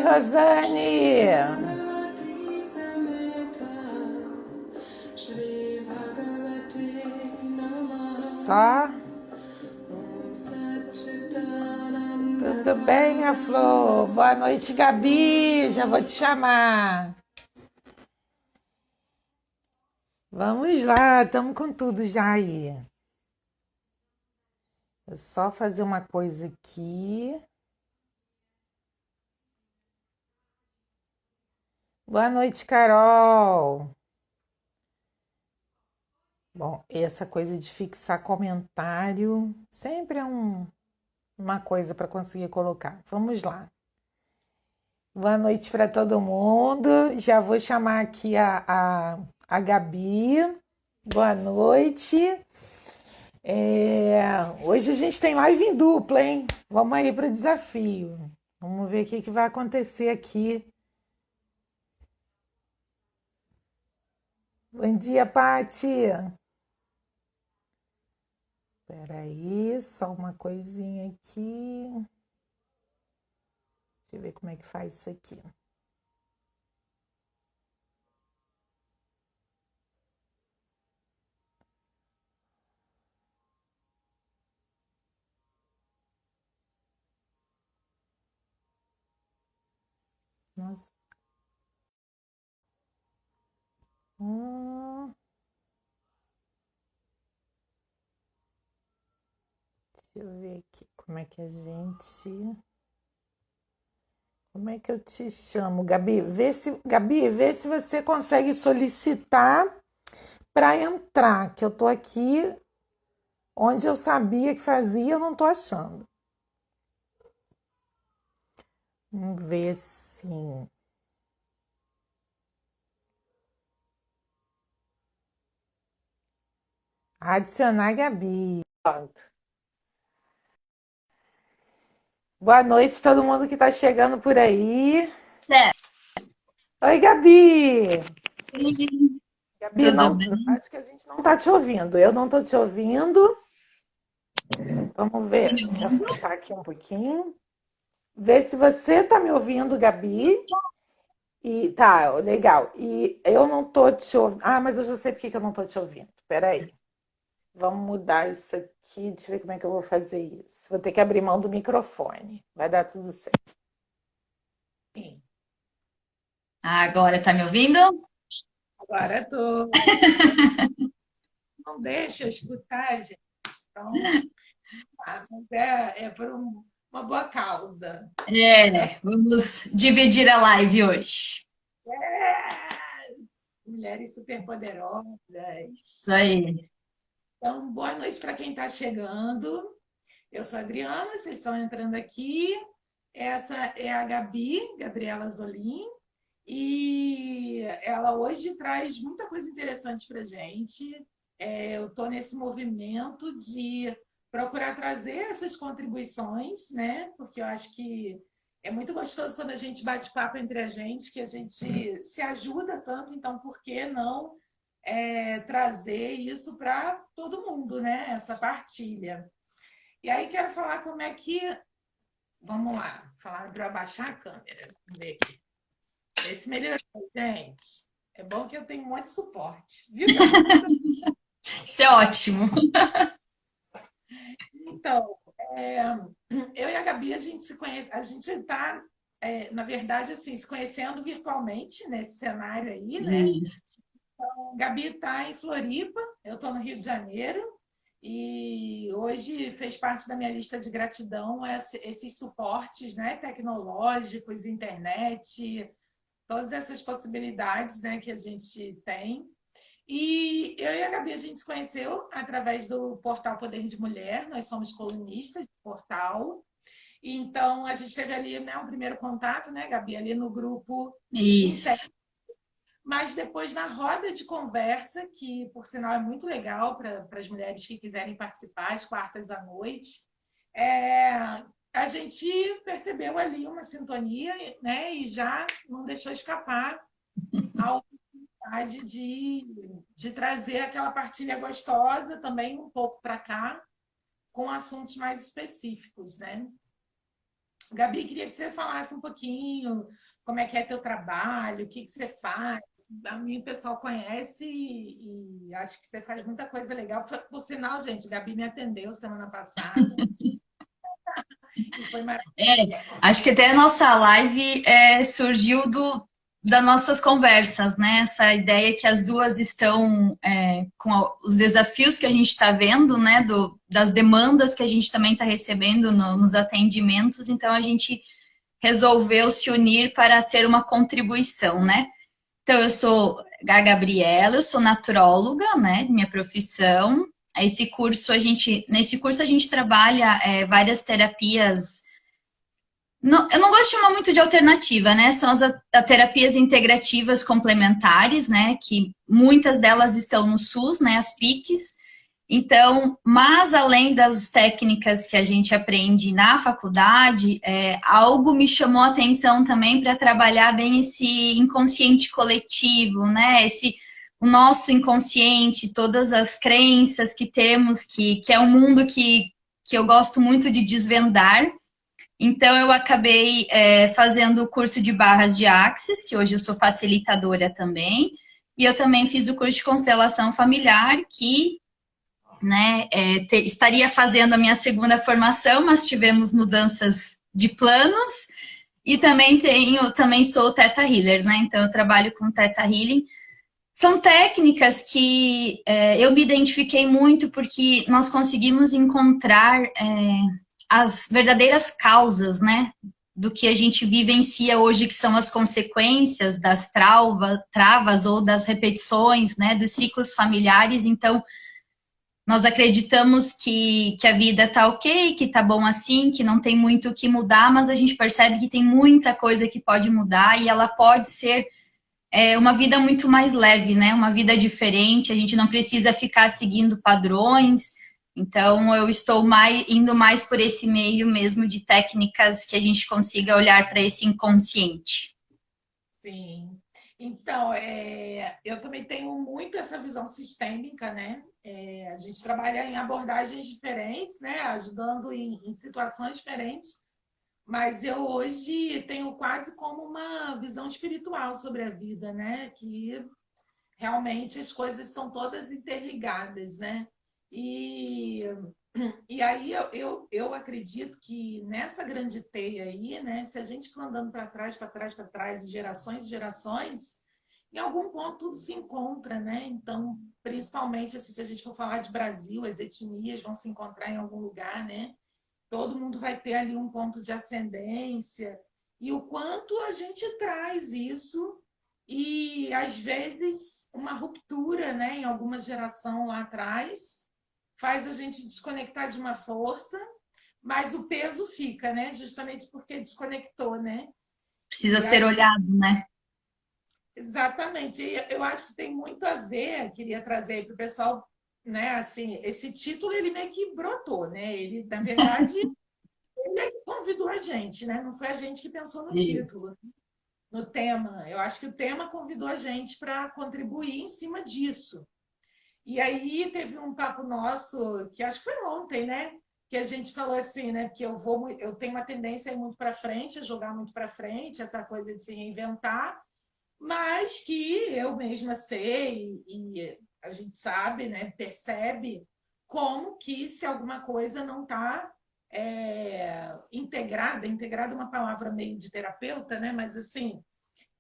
Rosane! Só? Tudo bem, minha flor? Boa noite, Gabi. Já vou te chamar. Vamos lá, estamos com tudo já aí. É só fazer uma coisa aqui. Boa noite, Carol. Bom, essa coisa de fixar comentário sempre é uma coisa para conseguir colocar. Vamos lá. Boa noite para todo mundo. Já vou chamar aqui a Gabi. Boa noite. Hoje a gente tem live em dupla, hein? Vamos aí para o desafio. Vamos ver o que vai acontecer aqui. Bom dia, Pati. Espera aí, só uma coisinha aqui. Deixa eu ver como é que faz isso aqui. Nossa. Deixa eu ver aqui como é que a gente. Como é que eu te chamo, Gabi? Gabi, vê se você consegue solicitar para entrar, que eu tô aqui onde eu sabia que fazia, eu não tô achando. Vamos ver sim. Adicionar Gabi. Pronto. Boa noite, todo mundo que está chegando por aí. Certo. Oi, Gabi. Gabi, Tudo não, bem? acho que a gente não está te ouvindo. Eu não estou te ouvindo. Vamos Tá ver. me Deixa eu ouvindo? afastar aqui um pouquinho. Vê se você está me ouvindo, Gabi. E tá, legal. E eu não tô te ouvindo. Ah, mas eu já sei por que que eu não tô te ouvindo. Peraí. Vamos mudar isso aqui. Deixa eu ver como é que eu vou fazer isso. Vou ter que abrir mão do microfone. Vai dar tudo certo. Sim. Agora tá me ouvindo? Agora eu tô. Não deixa eu escutar, gente. Então, mas é por uma boa causa. Vamos dividir a live hoje. É! Mulheres superpoderosas. Isso aí. Então, boa noite para quem está chegando. Eu sou a Adriana, vocês estão entrando aqui. Essa é a Gabi, Gabriela Zolim, e ela hoje traz muita coisa interessante para a gente. Eu estou nesse movimento de procurar trazer essas contribuições, né? Porque eu acho que é muito gostoso quando a gente bate papo entre a gente, que a gente se ajuda tanto, então por que não trazer isso para todo mundo, né? Essa partilha. E aí quero falar como é que. Vamos lá, falar para abaixar a câmera. Vamos ver aqui. Esse melhorou, gente. É bom que eu tenho um monte de suporte. Viu, Gabi? Isso é ótimo. Então, eu e a Gabi, a gente se conhece, a gente está, na verdade, assim, se conhecendo virtualmente nesse cenário aí, né? Isso. Então, Gabi está em Floripa, eu estou no Rio de Janeiro, e hoje fez parte da minha lista de gratidão esses suportes, né, tecnológicos, internet, todas essas possibilidades, né, que a gente tem. E eu e a Gabi, a gente se conheceu através do portal Poder de Mulher, nós somos colunistas do portal. Então, a gente teve ali, né, um primeiro contato, né, Gabi, ali no grupo interno, Isso. mas depois na roda de conversa, que por sinal é muito legal para as mulheres que quiserem participar, às quartas à noite, é, a gente percebeu ali uma sintonia, né, e já não deixou escapar a oportunidade de trazer aquela partilha gostosa também um pouco para cá, com assuntos mais específicos, né? Gabi, queria que você falasse um pouquinho como é que é teu trabalho, o que que você faz. A mim o pessoal conhece e acho que você faz muita coisa legal. Por sinal, gente, Gabi me atendeu semana passada e foi maravilhoso. Acho que até a nossa live surgiu das nossas conversas, né? Essa ideia que as duas estão com os desafios que a gente está vendo, né? Das demandas que a gente também está recebendo nos atendimentos, então a gente resolveu se unir para ser uma contribuição, né? Então, eu sou a Gabriela, eu sou naturóloga, né? Minha profissão. Nesse curso a gente trabalha várias terapias. Não, eu não gosto de chamar muito de alternativa, né? São as terapias integrativas complementares, né? Que muitas delas estão no SUS, né? As PICs. Então, mas além das técnicas que a gente aprende na faculdade, algo me chamou a atenção também para trabalhar bem esse inconsciente coletivo, né? O nosso inconsciente, todas as crenças que temos, que é um mundo que eu gosto muito de desvendar. Então, eu acabei fazendo o curso de barras de Axis, que hoje eu sou facilitadora também, e eu também fiz o curso de constelação familiar, que né, estaria fazendo a minha segunda formação, mas tivemos mudanças de planos, e também sou Theta Healer, né? Então eu trabalho com Theta Healing. São técnicas que eu me identifiquei muito porque nós conseguimos encontrar as verdadeiras causas, né? Do que a gente vivencia hoje, que são as consequências das travas ou das repetições, né? Dos ciclos familiares. Então, nós acreditamos que a vida tá ok, que tá bom assim, que não tem muito o que mudar, mas a gente percebe que tem muita coisa que pode mudar e ela pode ser uma vida muito mais leve, né? Uma vida diferente, a gente não precisa ficar seguindo padrões. Então, eu estou indo mais por esse meio mesmo de técnicas que a gente consiga olhar para esse inconsciente. Sim. Então, eu também tenho muito essa visão sistêmica, né? A gente trabalha em abordagens diferentes, né? Ajudando em situações diferentes, mas eu hoje tenho quase como uma visão espiritual sobre a vida, né? Que realmente as coisas estão todas interligadas, né? E, e aí eu acredito que nessa grande teia aí, né? Se a gente for andando para trás, para trás, para trás, gerações e gerações, em algum ponto tudo se encontra, né? Então, principalmente assim, se a gente for falar de Brasil, as etnias vão se encontrar em algum lugar, né? Todo mundo vai ter ali um ponto de ascendência. E o quanto a gente traz isso e às vezes uma ruptura, né, em alguma geração lá atrás, faz a gente desconectar de uma força, mas o peso fica, né? Justamente porque desconectou, né? Precisa E ser acho olhado, né? exatamente. E eu acho que tem muito a ver, queria trazer para o pessoal, né? Assim, esse título ele meio que brotou, né? Ele, na verdade, ele é que convidou a gente, né? Não foi a gente que pensou no título, no tema. Eu acho que o tema convidou a gente para contribuir em cima disso. E aí teve um papo nosso, que acho que foi ontem, né? Que a gente falou assim, né? Porque eu tenho uma tendência a ir muito para frente, a jogar muito para frente, essa coisa de se reinventar, mas que eu mesma sei e a gente sabe, né? Percebe como que se alguma coisa não está integrada é uma palavra meio de terapeuta, né? Mas assim,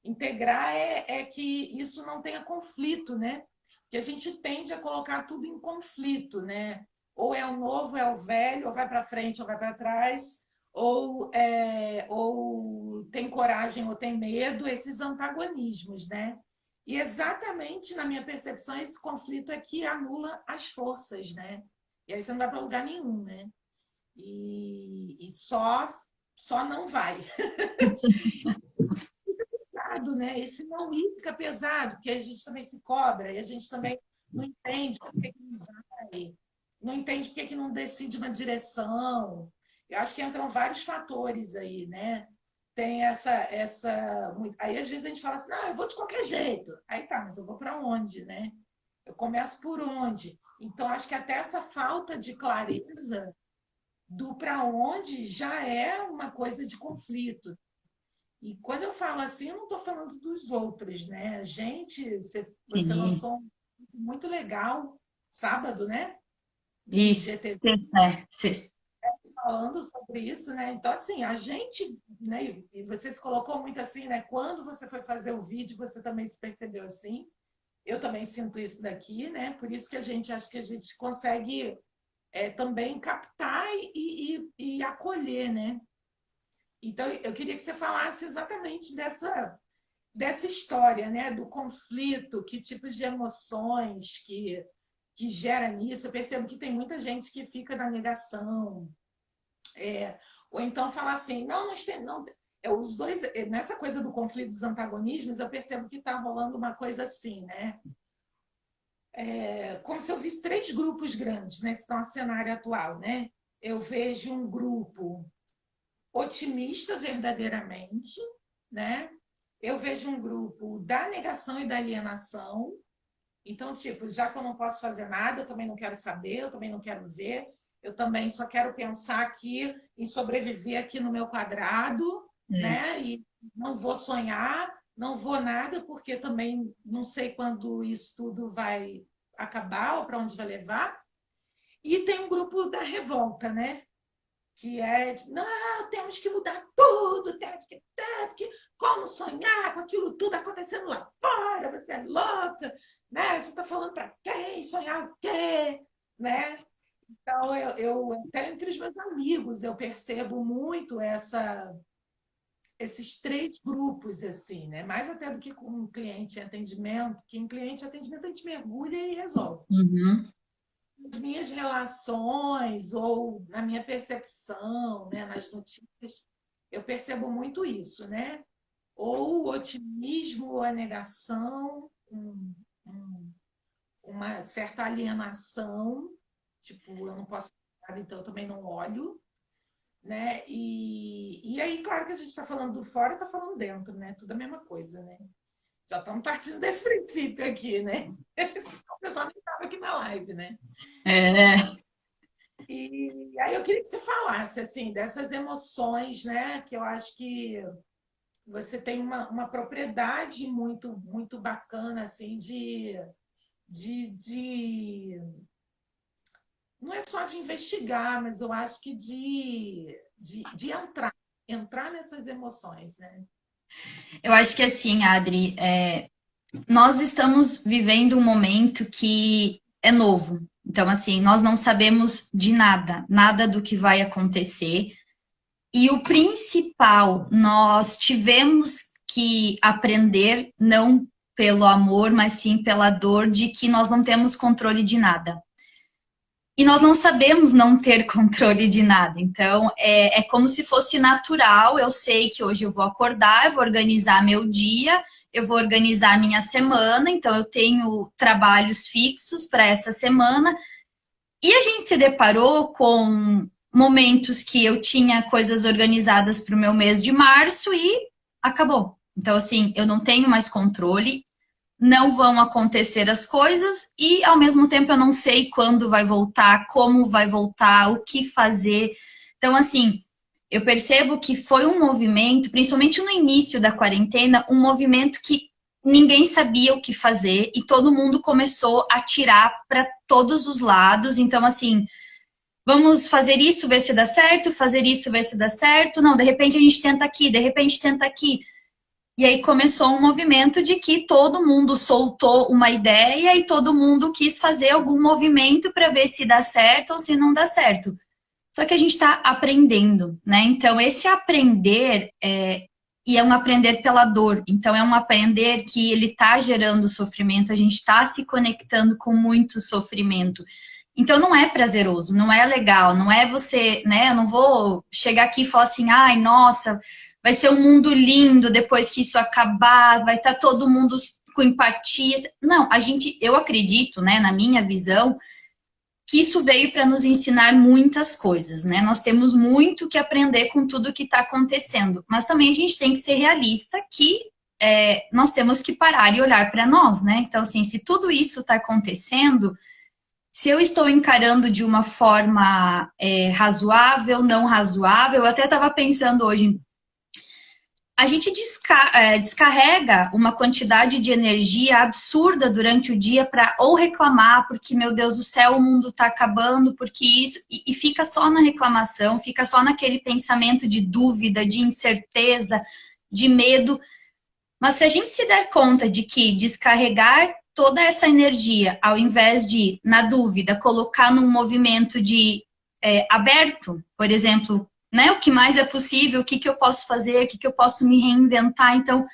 integrar é que isso não tenha conflito, né? Que a gente tende a colocar tudo em conflito, né? Ou é o novo, é o velho, ou vai para frente, ou vai para trás, ou tem coragem ou tem medo, esses antagonismos, né? E exatamente na minha percepção, esse conflito é que anula as forças, né? E aí você não vai para lugar nenhum, né? E só não vai. Pesado, né? Esse não ir fica pesado, porque a gente também se cobra e a gente também não entende por que não vai, não entende por que não decide uma direção. Eu acho que entram vários fatores aí, né? Tem aí às vezes a gente fala assim, não, eu vou de qualquer jeito. Aí tá, mas eu vou para onde, né? Eu começo por onde? Então acho que até essa falta de clareza do para onde já é uma coisa de conflito. E quando eu falo assim, eu não estou falando dos outros, né? A gente, você Sim. lançou um vídeo muito legal sábado, né? No Isso. IGTV, Sexta. falando sobre isso, né? Então, assim, a gente, né? E você se colocou muito assim, né? Quando você foi fazer o vídeo, você também se percebeu assim. Eu também sinto isso daqui, né? Por isso que a gente acho que a gente consegue também captar e acolher, né? Então, eu queria que você falasse exatamente dessa história, né? Do conflito, que tipos de emoções que gera nisso. Eu percebo que tem muita gente que fica na negação, ou então fala assim, não, nós temos, não, os dois, nessa coisa do conflito dos antagonismos, eu percebo que está rolando uma coisa assim, né? Como se eu visse três grupos grandes nesse nosso cenário atual, né? Eu vejo um grupo otimista verdadeiramente, né? Eu vejo um grupo da negação e da alienação. Então, tipo, já que eu não posso fazer nada, eu também não quero saber, eu também não quero ver, eu também só quero pensar aqui em sobreviver aqui no meu quadrado, É. né? E não vou sonhar, não vou nada, porque também não sei quando isso tudo vai acabar ou para onde vai levar. E tem um grupo da revolta, né? Que é, tipo, não, temos que mudar tudo, temos que ter, porque como sonhar com aquilo tudo acontecendo lá fora, você é louca, né? Você está falando para quem? Sonhar o quê? Né? Então, até entre os meus amigos, eu percebo muito esses três grupos, assim, né? Mais até do que com um cliente em atendimento, que em cliente em atendimento a gente mergulha e resolve. Uhum. Nas minhas relações ou na minha percepção, né, nas notícias, eu percebo muito isso, né? Ou o otimismo ou a negação, uma certa alienação, tipo, eu não posso nada, então eu também não olho, né? E aí, claro que a gente está falando do fora e está falando dentro, né? Tudo a mesma coisa, né? Já estamos partindo desse princípio aqui, né? Senão o pessoal nem estava aqui na live, né? É, E aí eu queria que você falasse assim dessas emoções, né? Que eu acho que você tem uma propriedade muito bacana assim de não é só de investigar, mas eu acho que de entrar nessas emoções, né? eu acho que assim, Adri, nós estamos vivendo um momento que é novo. Então, assim, nós não sabemos de nada, nada do que vai acontecer. E o principal, nós tivemos que aprender, não pelo amor, mas sim pela dor de que nós não temos controle de nada. E nós não sabemos não ter controle de nada. Então, é como se fosse natural. Eu sei que hoje eu vou acordar, eu vou organizar meu dia, eu vou organizar minha semana. Então, eu tenho trabalhos fixos para essa semana. E a gente se deparou com momentos que eu tinha coisas organizadas para o meu mês de março e acabou. Então, assim, eu não tenho mais controle, não vão acontecer as coisas e, ao mesmo tempo, eu não sei quando vai voltar, como vai voltar, o que fazer. Então, assim, eu percebo que foi um movimento, principalmente no início da quarentena, um movimento que ninguém sabia o que fazer e todo mundo começou a tirar para todos os lados. Então, assim, vamos fazer isso, ver se dá certo, fazer isso, ver se dá certo. Não, de repente a gente tenta aqui, de repente tenta aqui. E aí começou um movimento de que todo mundo soltou uma ideia e todo mundo quis fazer algum movimento para ver se dá certo ou se não dá certo. Só que a gente está aprendendo, né? Então, esse aprender e é um aprender pela dor. Então, é um aprender que ele está gerando sofrimento, a gente está se conectando com muito sofrimento. Então, não é prazeroso, não é legal, não é você, né? Eu não vou chegar aqui e falar assim, ai, nossa, vai ser um mundo lindo depois que isso acabar, vai estar todo mundo com empatia. Não, eu acredito, né, na minha visão, que isso veio para nos ensinar muitas coisas, né? Nós temos muito que aprender com tudo que está acontecendo, mas também a gente tem que ser realista que nós temos que parar e olhar para nós, né? Então, assim, se tudo isso está acontecendo, se eu estou encarando de uma forma razoável, não razoável. Eu até estava pensando hoje, a gente descarrega uma quantidade de energia absurda durante o dia para ou reclamar, porque, meu Deus do céu, o mundo está acabando, porque isso, e fica só na reclamação, fica só naquele pensamento de dúvida, de incerteza, de medo. Mas se a gente se der conta de que descarregar toda essa energia, ao invés de, na dúvida, colocar num movimento de aberto, por exemplo, né, o que mais é possível, o que, que eu posso fazer, o que, que eu posso me reinventar. Então,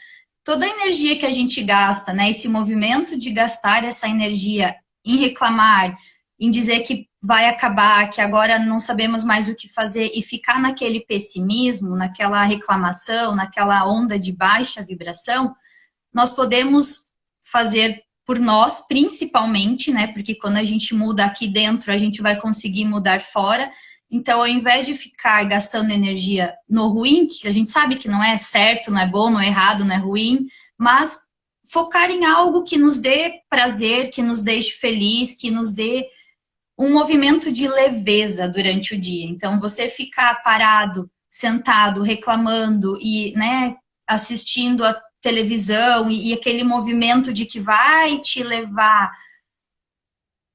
toda a energia que a gente gasta, né, esse movimento de gastar essa energia em reclamar, em dizer que vai acabar, que agora não sabemos mais o que fazer, e ficar naquele pessimismo, naquela reclamação, naquela onda de baixa vibração, nós podemos fazer por nós, principalmente, né, porque quando a gente muda aqui dentro, a gente vai conseguir mudar fora. Então, ao invés de ficar gastando energia no ruim, que a gente sabe que não é certo, não é bom, não é errado, não é ruim, mas focar em algo que nos dê prazer, que nos deixe feliz, que nos dê um movimento de leveza durante o dia. Então, você ficar parado, sentado, reclamando e, né, assistindo a televisão e aquele movimento de que vai te levar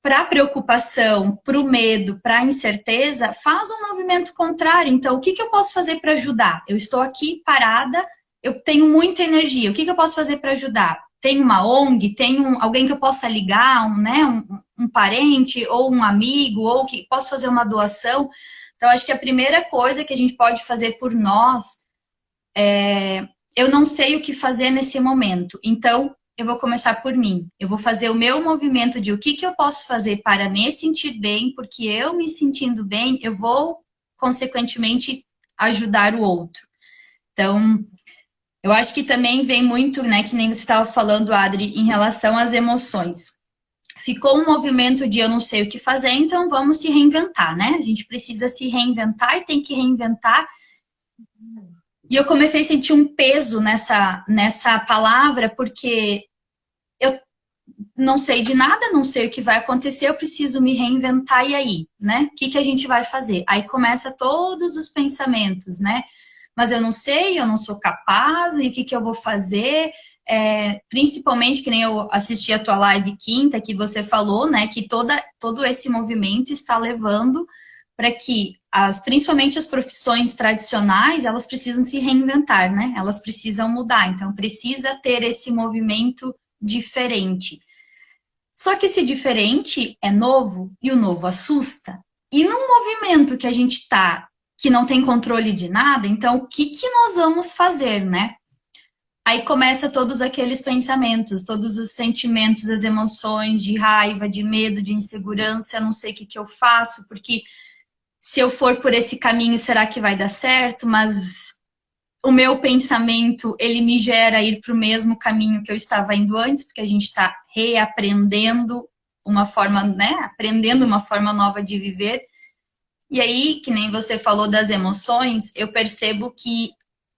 para a preocupação, para o medo, para a incerteza, faz um movimento contrário. Então, o que, que eu posso fazer para ajudar? Eu estou aqui parada, eu tenho muita energia. O que, que eu posso fazer para ajudar? Tem uma ONG, tem alguém que eu possa ligar, né, um parente ou um amigo, ou que posso fazer uma doação. Então, acho que a primeira coisa que a gente pode fazer por nós eu não sei o que fazer nesse momento. Então, eu vou começar por mim. Eu vou fazer o meu movimento de o que, que eu posso fazer para me sentir bem, porque eu me sentindo bem, eu vou, consequentemente, ajudar o outro. Então, eu acho que também vem muito, né, que nem você estava falando, Adri, em relação às emoções. Ficou um movimento de eu não sei o que fazer, então vamos se reinventar, né? A gente precisa se reinventar e tem que reinventar. E eu comecei a sentir um peso nessa palavra, porque eu não sei de nada, não sei o que vai acontecer, eu preciso me reinventar, e aí, né? O que, que a gente vai fazer? Aí começa todos os pensamentos, né? Mas eu não sei, eu não sou capaz, e o que, que eu vou fazer? Principalmente, que nem eu assisti a tua live quinta, que você falou, né? Que todo esse movimento está levando para que, principalmente as profissões tradicionais, elas precisam se reinventar, né? Elas precisam mudar, então precisa ter esse movimento diferente. Só que esse diferente é novo, e o novo assusta. E num movimento que a gente está, que não tem controle de nada, então o que, que nós vamos fazer, né? Aí começa todos aqueles pensamentos, todos os sentimentos, as emoções de raiva, de medo, de insegurança, não sei o que, que eu faço, porque se eu for por esse caminho, será que vai dar certo? Mas o meu pensamento, ele me gera ir para o mesmo caminho que eu estava indo antes, porque a gente está reaprendendo uma forma, né? Aprendendo uma forma nova de viver. E aí, que nem você falou das emoções, eu percebo que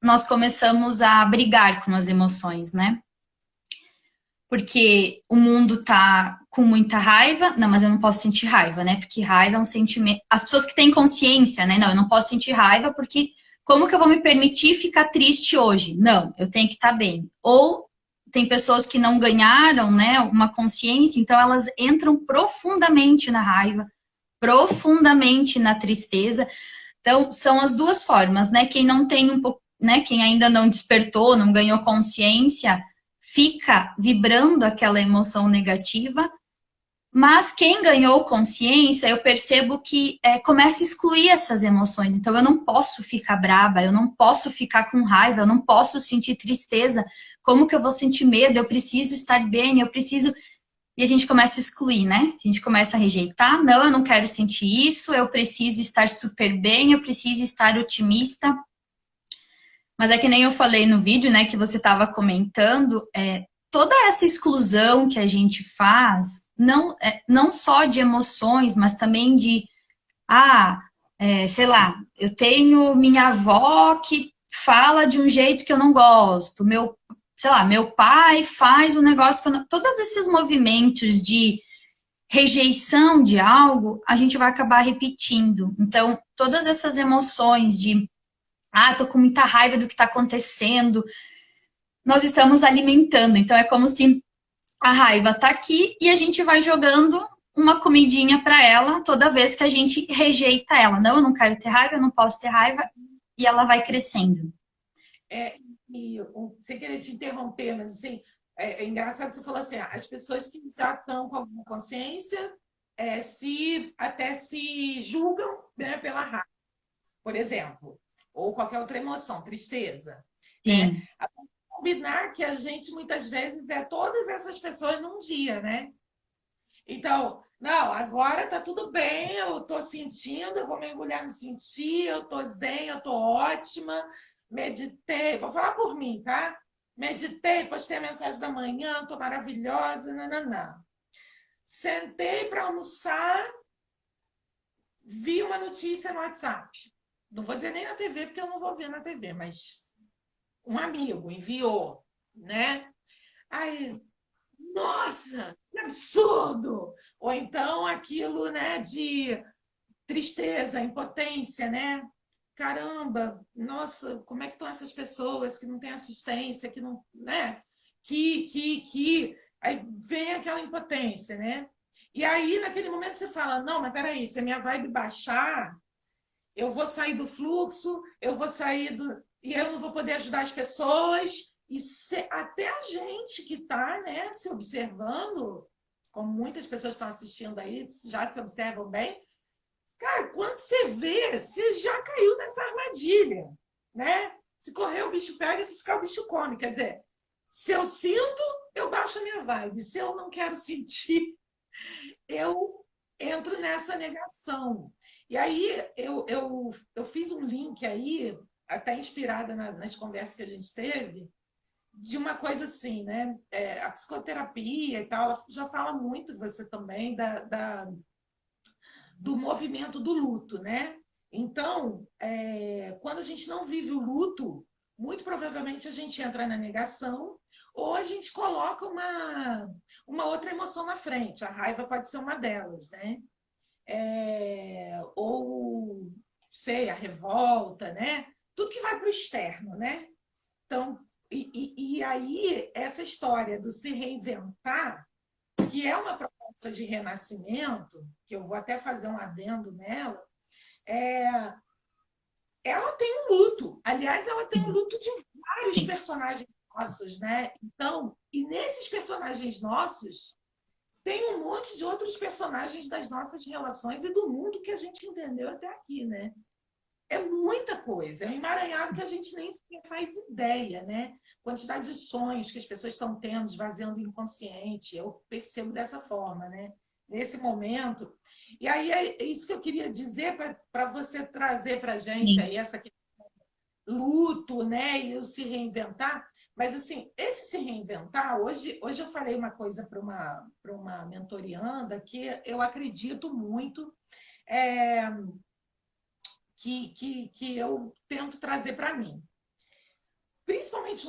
nós começamos a brigar com as emoções, né? Porque o mundo tá com muita raiva. Não, mas eu não posso sentir raiva, né? Porque raiva é um sentimento. As pessoas que têm consciência, né? Não, eu não posso sentir raiva porque como que eu vou me permitir ficar triste hoje? Não, eu tenho que estar bem. Ou tem pessoas que não ganharam, né, uma consciência, então elas entram profundamente na raiva, profundamente na tristeza. Então, são as duas formas, né? Quem não tem um pouco, né? Quem ainda não despertou, não ganhou consciência, fica vibrando aquela emoção negativa, mas quem ganhou consciência, eu percebo que começa a excluir essas emoções. Então, eu não posso ficar braba, eu não posso ficar com raiva, eu não posso sentir tristeza. Como que eu vou sentir medo? Eu preciso estar bem, eu preciso... E a gente começa a excluir, né? A gente começa a rejeitar. Não, eu não quero sentir isso, eu preciso estar super bem, eu preciso estar otimista. Mas é que nem eu falei no vídeo, né, que você estava comentando, toda essa exclusão que a gente faz, não só de emoções, mas também de, sei lá, eu tenho minha avó que fala de um jeito que eu não gosto, sei lá, meu pai faz um negócio que eu não... Todos esses movimentos de rejeição de algo, a gente vai acabar repetindo. Então, todas essas emoções de, tô com muita raiva do que está acontecendo, nós estamos alimentando. Então, é como se a raiva está aqui e a gente vai jogando uma comidinha para ela toda vez que a gente rejeita ela. Não, eu não quero ter raiva, eu não posso ter raiva, e ela vai crescendo. Sem querer te interromper, mas assim, é engraçado que você falou assim, as pessoas que já estão com alguma consciência até se julgam, né, pela raiva, por exemplo, ou qualquer outra emoção, tristeza, né? Sim, Combinar que a gente muitas vezes é todas essas pessoas num dia, né? Então, não, agora tá tudo bem, eu tô sentindo, eu vou mergulhar no sentir, eu tô zen, eu tô ótima, meditei, vou falar por mim, tá? Meditei, postei a mensagem da manhã, tô maravilhosa, nananã. Sentei para almoçar, vi uma notícia no WhatsApp. Não vou dizer nem na TV, porque eu não vou ver na TV, mas um amigo enviou, né? Aí, nossa, que absurdo! Ou então aquilo, né, de tristeza, impotência, né? Caramba, nossa, como é que estão essas pessoas que não têm assistência, que não, né? Que. Aí vem aquela impotência, né? E aí, naquele momento, você fala: não, mas peraí, se a minha vibe baixar, eu vou sair do fluxo, eu vou sair do. E eu não vou poder ajudar as pessoas. Até a gente que está, né, se observando, como muitas pessoas estão assistindo aí, já se observam bem, cara, quando você vê, você já caiu nessa armadilha, né? Se correr, o bicho pega, se ficar, o bicho come. Quer dizer, se eu sinto, eu baixo a minha vibe. Se eu não quero sentir, eu entro nessa negação. E aí eu fiz um link aí, até inspirada nas conversas que a gente teve, de uma coisa assim, né? A psicoterapia e tal, ela já fala muito, você também, do movimento do luto, né? Então, quando a gente não vive o luto, muito provavelmente a gente entra na negação ou a gente coloca uma outra emoção na frente. A raiva pode ser uma delas, né? Ou, sei, a revolta, né? Tudo que vai para o externo, né? Então, e aí, essa história do se reinventar, que é uma proposta de renascimento, que eu vou até fazer um adendo nela, é, ela tem um luto. Aliás, ela tem um luto de vários sim. personagens nossos, né? Então, e nesses personagens nossos, tem um monte de outros personagens das nossas relações e do mundo que a gente entendeu até aqui, né? É muita coisa, é um emaranhado que a gente nem faz ideia, né? Quantidade de sonhos que as pessoas estão tendo, esvaziando o inconsciente, eu percebo dessa forma, né? Nesse momento. E aí é isso que eu queria dizer para você trazer para a gente Sim. aí essa luto, né? E o se reinventar. Mas assim, esse se reinventar, hoje eu falei uma coisa para uma mentorianda que eu acredito muito. É, que eu tento trazer para mim. Principalmente,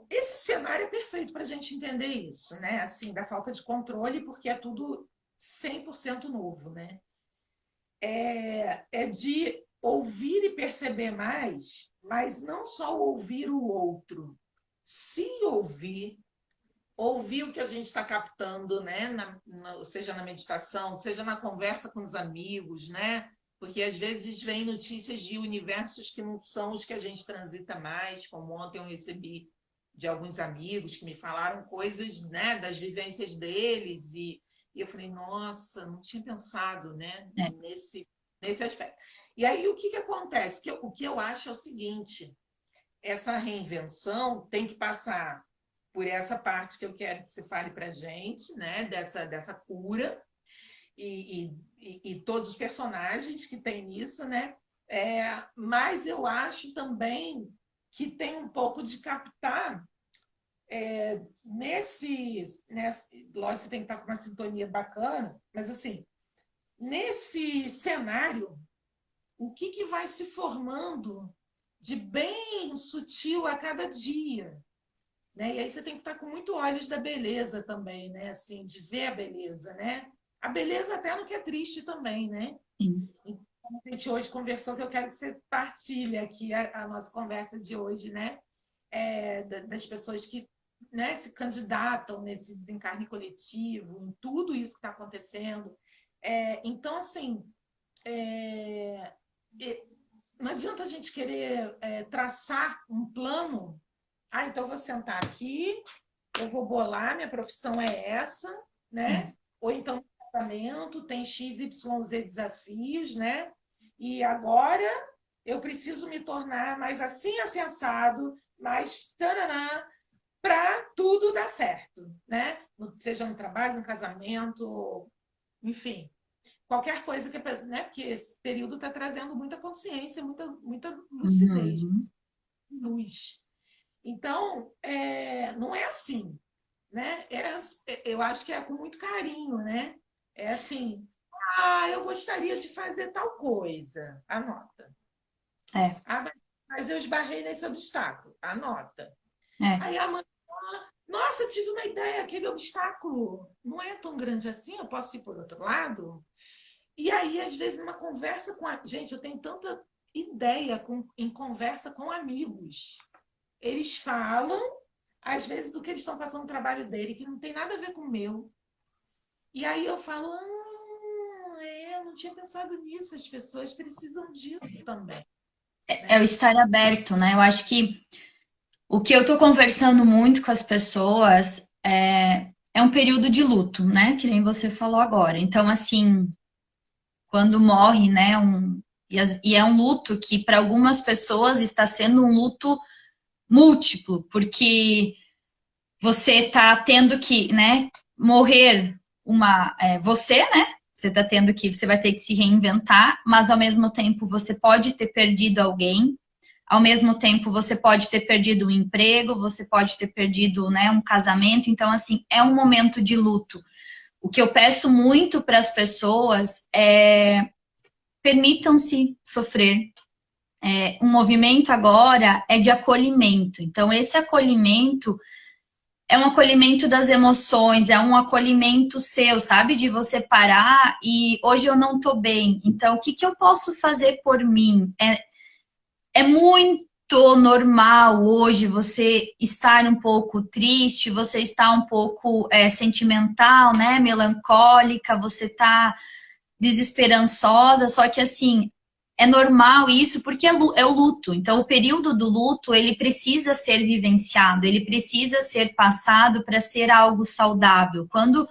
esse cenário é perfeito para a gente entender isso, né? Assim, da falta de controle, porque é tudo 100% novo, né? É de ouvir e perceber mais, mas não só ouvir o outro, se ouvir o que a gente está captando, né? Seja na meditação, seja na conversa com os amigos, né? Porque às vezes vem notícias de universos que não são os que a gente transita mais, como ontem eu recebi de alguns amigos que me falaram coisas, né, das vivências deles, e eu falei, nossa, não tinha pensado, né, É. nesse aspecto. E aí o que acontece? O que eu acho é o seguinte: essa reinvenção tem que passar por essa parte que eu quero que você fale para a gente, né? Dessa cura e todos os personagens que tem nisso, né? Mas eu acho também que tem um pouco de captar lógico, você tem que estar com uma sintonia bacana, mas assim, nesse cenário, o que vai se formando de bem sutil a cada dia, né? E aí você tem que estar com muito olhos da beleza também, né? Assim, de ver a beleza, né? A beleza até no que é triste também, né? Sim. Então, a gente hoje conversou, que eu quero que você partilhe aqui a nossa conversa de hoje, né? Das pessoas que, né, se candidatam nesse desencarne coletivo, em tudo isso que está acontecendo. Então, assim, é, não adianta a gente querer traçar um plano. Ah, então eu vou sentar aqui, eu vou bolar, minha profissão é essa, né? É. Ou então, no casamento tem X, Y, Z desafios, né? E agora eu preciso me tornar mais assim, assim, assado, mais taranã, para tudo dar certo, né? Seja no trabalho, no casamento, enfim. Qualquer coisa que, né? Porque esse período está trazendo muita consciência, muita lucidez, Uhum. luz. Então, não é assim, né? Eu acho que é com muito carinho, né? É assim, eu gostaria de fazer tal coisa, anota. É, Mas eu esbarrei nesse obstáculo, anota. é. Aí a mãe fala, nossa, tive uma ideia, aquele obstáculo não é tão grande assim, eu posso ir por outro lado? E aí, às vezes, numa conversa com a... Gente, eu tenho tanta ideia em conversa com amigos. Eles falam, às vezes, do que eles estão passando no trabalho dele, que não tem nada a ver com o meu. E aí eu falo, eu não tinha pensado nisso, as pessoas precisam disso também, É o né? estar aberto, né? Eu acho que o que eu tô conversando muito com as pessoas é um período de luto, né? Que nem você falou agora. Então, assim, quando morre, né? E é um luto que para algumas pessoas está sendo um luto múltiplo, porque você está tendo que, né, morrer você, né? Você está tendo que, você vai ter que se reinventar, mas ao mesmo tempo você pode ter perdido alguém, ao mesmo tempo você pode ter perdido um emprego, você pode ter perdido, né, um casamento. Então, assim, é um momento de luto. O que eu peço muito para as pessoas é permitam-se sofrer. Um movimento agora é de acolhimento. Então, esse acolhimento é um acolhimento das emoções, é um acolhimento seu, sabe? De você parar e hoje eu não tô bem, então o que, que eu posso fazer por mim? É muito normal hoje você estar um pouco triste, você estar um pouco sentimental, né? Melancólica, você tá desesperançosa, só que assim, é normal isso porque é o luto. Então, o período do luto, ele precisa ser vivenciado, ele precisa ser passado para ser algo saudável. Quando,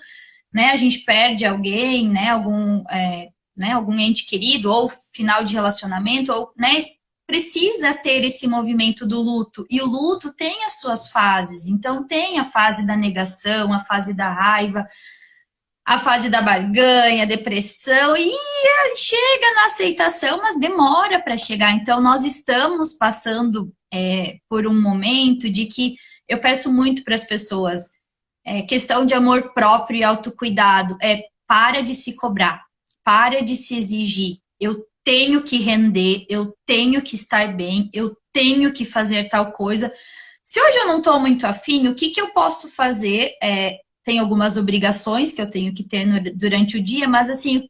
né, a gente perde alguém, né, algum ente querido, ou final de relacionamento, ou, né, precisa ter esse movimento do luto. E o luto tem as suas fases. Então, tem a fase da negação, a fase da raiva, a fase da barganha, depressão, e chega na aceitação, mas demora para chegar. Então, nós estamos passando por um momento de que eu peço muito para as pessoas, questão de amor próprio e autocuidado, para de se cobrar, para de se exigir. Eu tenho que render, eu tenho que estar bem, eu tenho que fazer tal coisa. Se hoje eu não estou muito afim, o que, que eu posso fazer? Tem algumas obrigações que eu tenho que ter durante o dia, mas assim,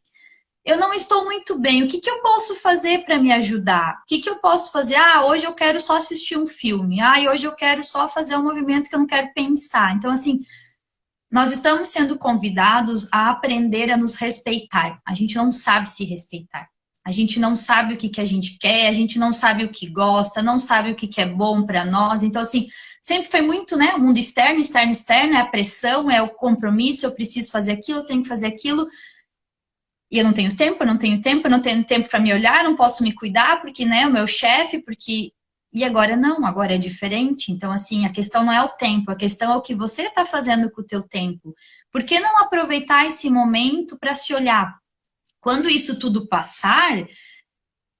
eu não estou muito bem. O que, que eu posso fazer para me ajudar? O que, que eu posso fazer? Hoje eu quero só assistir um filme. E hoje eu quero só fazer um movimento que eu não quero pensar. Então, assim, nós estamos sendo convidados a aprender a nos respeitar. A gente não sabe se respeitar. A gente não sabe o que, que a gente quer, a gente não sabe o que gosta, não sabe o que, que é bom para nós. Então, assim, sempre foi muito, né? O mundo externo, externo, externo, é a pressão, é o compromisso, eu preciso fazer aquilo, eu tenho que fazer aquilo. E eu não tenho tempo, eu não tenho tempo, eu não tenho tempo para me olhar, não posso me cuidar, porque, né, o meu chefe, porque... E agora não, agora é diferente. Então, assim, a questão não é o tempo, a questão é o que você está fazendo com o teu tempo. Por que não aproveitar esse momento para se olhar? Quando isso tudo passar,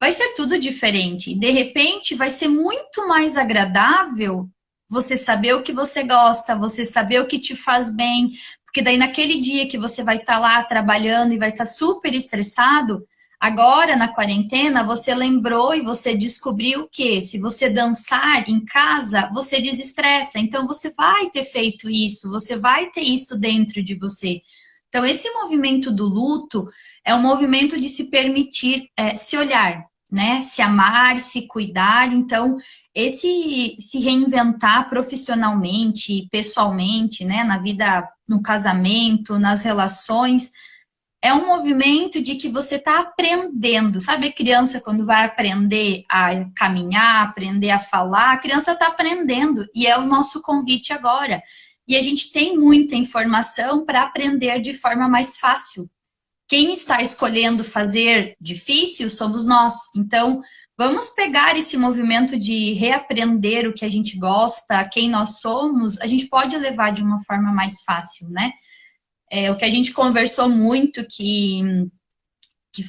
vai ser tudo diferente. De repente, vai ser muito mais agradável você saber o que você gosta, você saber o que te faz bem, porque daí naquele dia que você vai estar lá trabalhando e vai estar super estressado, agora na quarentena você lembrou e você descobriu que se você dançar em casa, você desestressa. Então você vai ter feito isso, você vai ter isso dentro de você. Então, esse movimento do luto é um movimento de se permitir se olhar, né? Se amar, se cuidar. Então, esse se reinventar profissionalmente, pessoalmente, né? Na vida, no casamento, nas relações, é um movimento de que você está aprendendo. Sabe a criança quando vai aprender a caminhar, aprender a falar? A criança está aprendendo e é o nosso convite agora. E a gente tem muita informação para aprender de forma mais fácil. Quem está escolhendo fazer difícil somos nós. Então, vamos pegar esse movimento de reaprender o que a gente gosta, quem nós somos, a gente pode levar de uma forma mais fácil, né? O que a gente conversou muito, que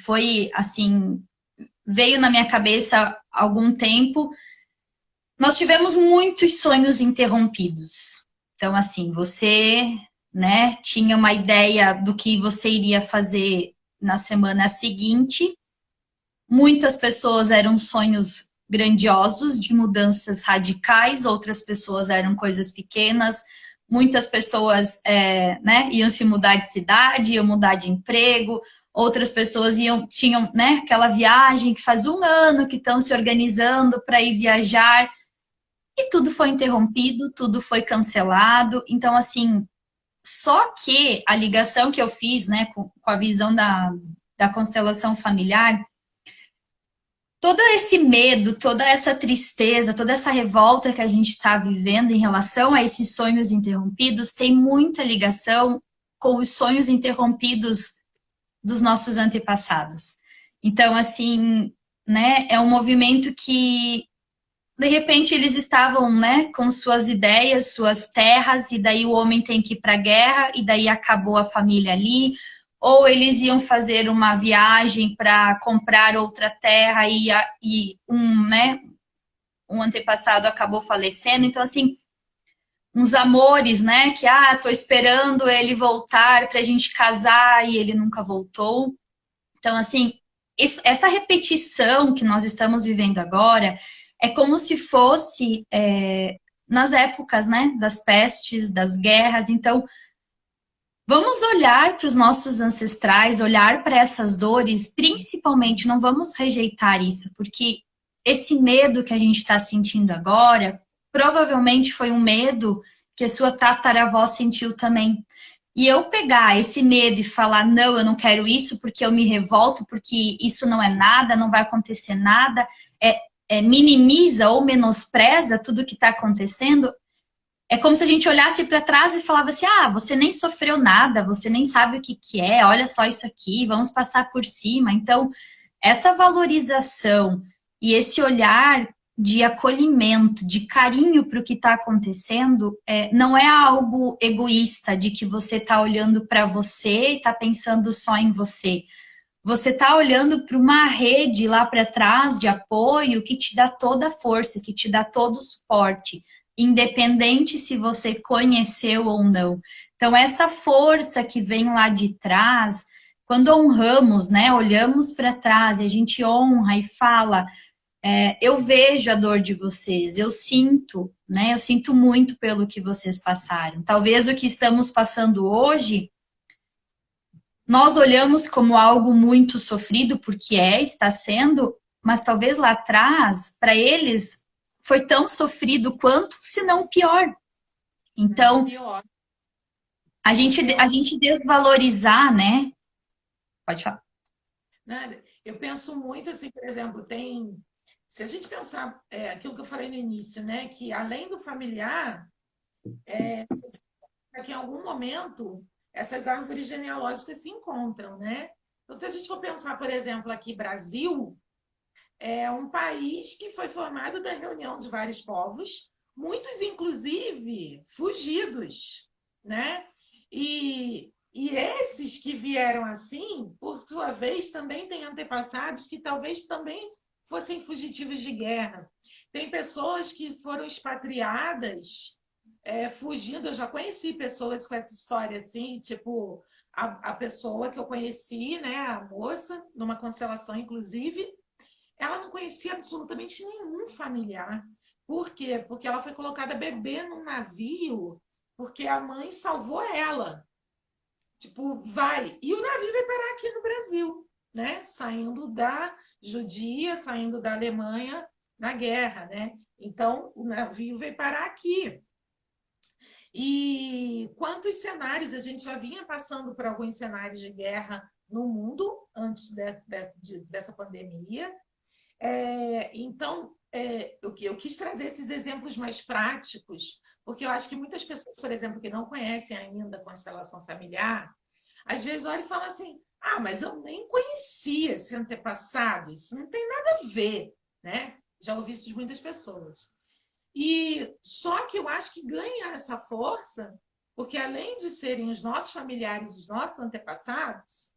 foi, assim, veio na minha cabeça há algum tempo, nós tivemos muitos sonhos interrompidos. Então, assim, você, né, tinha uma ideia do que você iria fazer na semana seguinte, muitas pessoas eram sonhos grandiosos, de mudanças radicais, outras pessoas eram coisas pequenas, muitas pessoas né, iam se mudar de cidade, iam mudar de emprego, outras pessoas tinham né, aquela viagem que faz um ano que estão se organizando para ir viajar, e tudo foi interrompido, tudo foi cancelado. Então, assim, só que a ligação que eu fiz né, com a visão da constelação familiar, todo esse medo, toda essa tristeza, toda essa revolta que a gente está vivendo em relação a esses sonhos interrompidos tem muita ligação com os sonhos interrompidos dos nossos antepassados. Então, assim, né, é um movimento que, de repente, eles estavam, né, com suas ideias, suas terras, e daí o homem tem que ir para a guerra, e daí acabou a família ali, ou eles iam fazer uma viagem para comprar outra terra e né, um antepassado acabou falecendo. Então, assim, uns amores, né, que, tô esperando ele voltar para a gente casar e ele nunca voltou. Então, assim, essa repetição que nós estamos vivendo agora é como se fosse nas épocas, né, das pestes, das guerras. Então, vamos olhar para os nossos ancestrais, olhar para essas dores, principalmente, não vamos rejeitar isso, porque esse medo que a gente está sentindo agora, provavelmente foi um medo que a sua tataravó sentiu também. E eu pegar esse medo e falar, não, eu não quero isso porque eu me revolto, porque isso não é nada, não vai acontecer nada, minimiza ou menospreza tudo que está acontecendo, é como se a gente olhasse para trás e falava assim, você nem sofreu nada, você nem sabe o que é, olha só isso aqui, vamos passar por cima. Então, essa valorização e esse olhar de acolhimento, de carinho para o que está acontecendo, não é algo egoísta, de que você está olhando para você e está pensando só em você. Você está olhando para uma rede lá para trás de apoio que te dá toda a força, que te dá todo o suporte, independente se você conheceu ou não. Então, essa força que vem lá de trás, quando honramos, né, olhamos para trás e a gente honra e fala, eu vejo a dor de vocês, eu sinto, né, eu sinto muito pelo que vocês passaram. Talvez o que estamos passando hoje, nós olhamos como algo muito sofrido, porque está sendo, mas talvez lá atrás, para eles, foi tão sofrido quanto, se não pior. Então, pior. a gente desvalorizar, né? Pode falar. Né? Eu penso muito assim, por exemplo, se a gente pensar aquilo que eu falei no início, né, que além do familiar, que em algum momento essas árvores genealógicas se encontram, né? Então, se a gente for pensar, por exemplo, aqui Brasil, é um país que foi formado da reunião de vários povos, muitos inclusive fugidos, né? E esses que vieram assim, por sua vez, também têm antepassados que talvez também fossem fugitivos de guerra. Tem pessoas que foram expatriadas, fugindo. Eu já conheci pessoas com essa história assim, tipo a pessoa que eu conheci, né, a moça, numa constelação, inclusive, ela não conhecia absolutamente nenhum familiar. Por quê? Porque ela foi colocada bebê num navio, porque a mãe salvou ela. Tipo, vai. E o navio vai parar aqui no Brasil, né? Saindo da judia, saindo da Alemanha na guerra, né? Então, o navio veio parar aqui. E quantos cenários, a gente já vinha passando por alguns cenários de guerra no mundo antes dessa pandemia. Então, eu quis trazer esses exemplos mais práticos, porque eu acho que muitas pessoas, por exemplo, que não conhecem ainda a constelação familiar, às vezes olham e falam assim: ah, mas eu nem conhecia esse antepassado, isso não tem nada a ver, né? Já ouvi isso de muitas pessoas. E só que eu acho que ganha essa força, porque além de serem os nossos familiares, os nossos antepassados,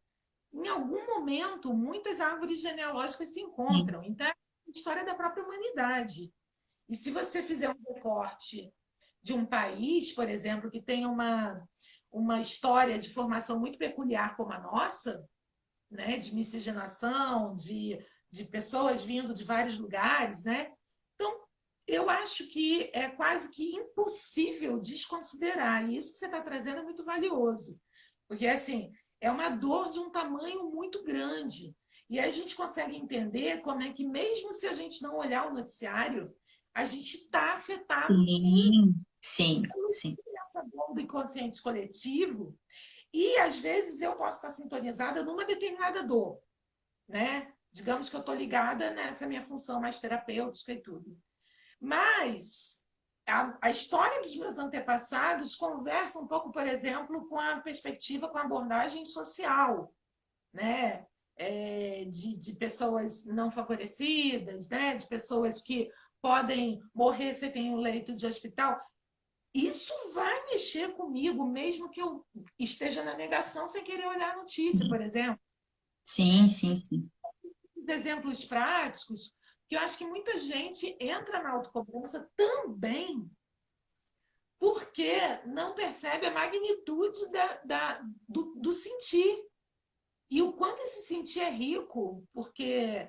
em algum momento muitas árvores genealógicas se Sim. encontram. Então, é a história da própria humanidade. E se você fizer um recorte de um país, por exemplo, que tem uma história de formação muito peculiar como a nossa, né, de miscigenação, de pessoas vindo de vários lugares, né? Então, eu acho que é quase que impossível desconsiderar. E isso que você está trazendo é muito valioso. Porque, assim, é uma dor de um tamanho muito grande. E aí a gente consegue entender como é que, mesmo se a gente não olhar o noticiário, a gente está afetado, sim, Sim, sim, sim. essa dor do inconsciente coletivo. E, às vezes, eu posso estar sintonizada numa determinada dor, né? Digamos que eu estou ligada nessa minha função mais terapêutica e tudo. Mas a história dos meus antepassados conversa um pouco, por exemplo, com a perspectiva, com a abordagem social, né? De pessoas não favorecidas, né? De pessoas que podem morrer se tem um leito de hospital. Isso vai mexer comigo, mesmo que eu esteja na negação sem querer olhar a notícia, por exemplo. Sim, sim, sim. Exemplos práticos, que eu acho que muita gente entra na autocobrança também porque não percebe a magnitude do sentir. E o quanto esse sentir é rico, porque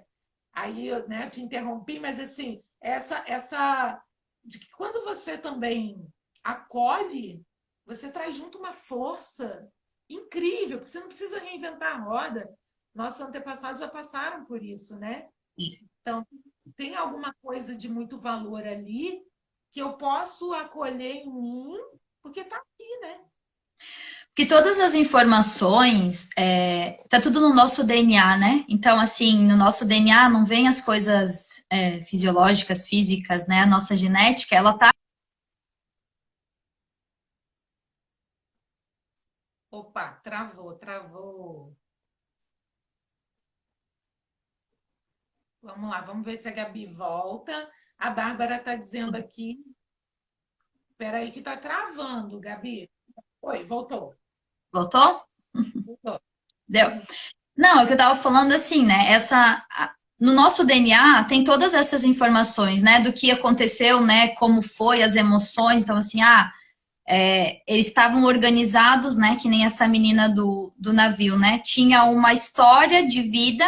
aí, né, te interrompi, mas assim, essa de que quando você também acolhe, você traz junto uma força incrível, porque você não precisa reinventar a roda. Nossos antepassados já passaram por isso, né? Então, tem alguma coisa de muito valor ali que eu posso acolher em mim, porque está aqui, né? Porque todas as informações, tá tudo no nosso DNA, né? Então, assim, no nosso DNA não vem as coisas fisiológicas, físicas, né? A nossa genética, ela tá. Opa, travou, travou. Vamos lá, vamos ver se a Gabi volta. A Bárbara está dizendo aqui. Espera aí que está travando, Gabi. Oi, voltou. Voltou? Voltou. Deu. Não, é que eu tava falando assim, né? No nosso DNA tem todas essas informações, né? Do que aconteceu, né? Como foi, as emoções. Então, assim, eles estavam organizados, né? Que nem essa menina do navio, né? Tinha uma história de vida,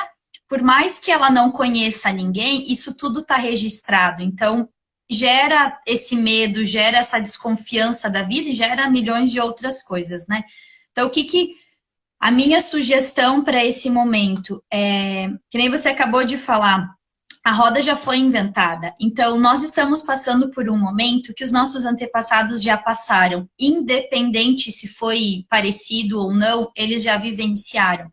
por mais que ela não conheça ninguém, isso tudo está registrado. Então, gera esse medo, gera essa desconfiança da vida e gera milhões de outras coisas, né? Então, a minha sugestão para esse momento que nem você acabou de falar, a roda já foi inventada. Então, nós estamos passando por um momento que os nossos antepassados já passaram. Independente se foi parecido ou não, eles já vivenciaram.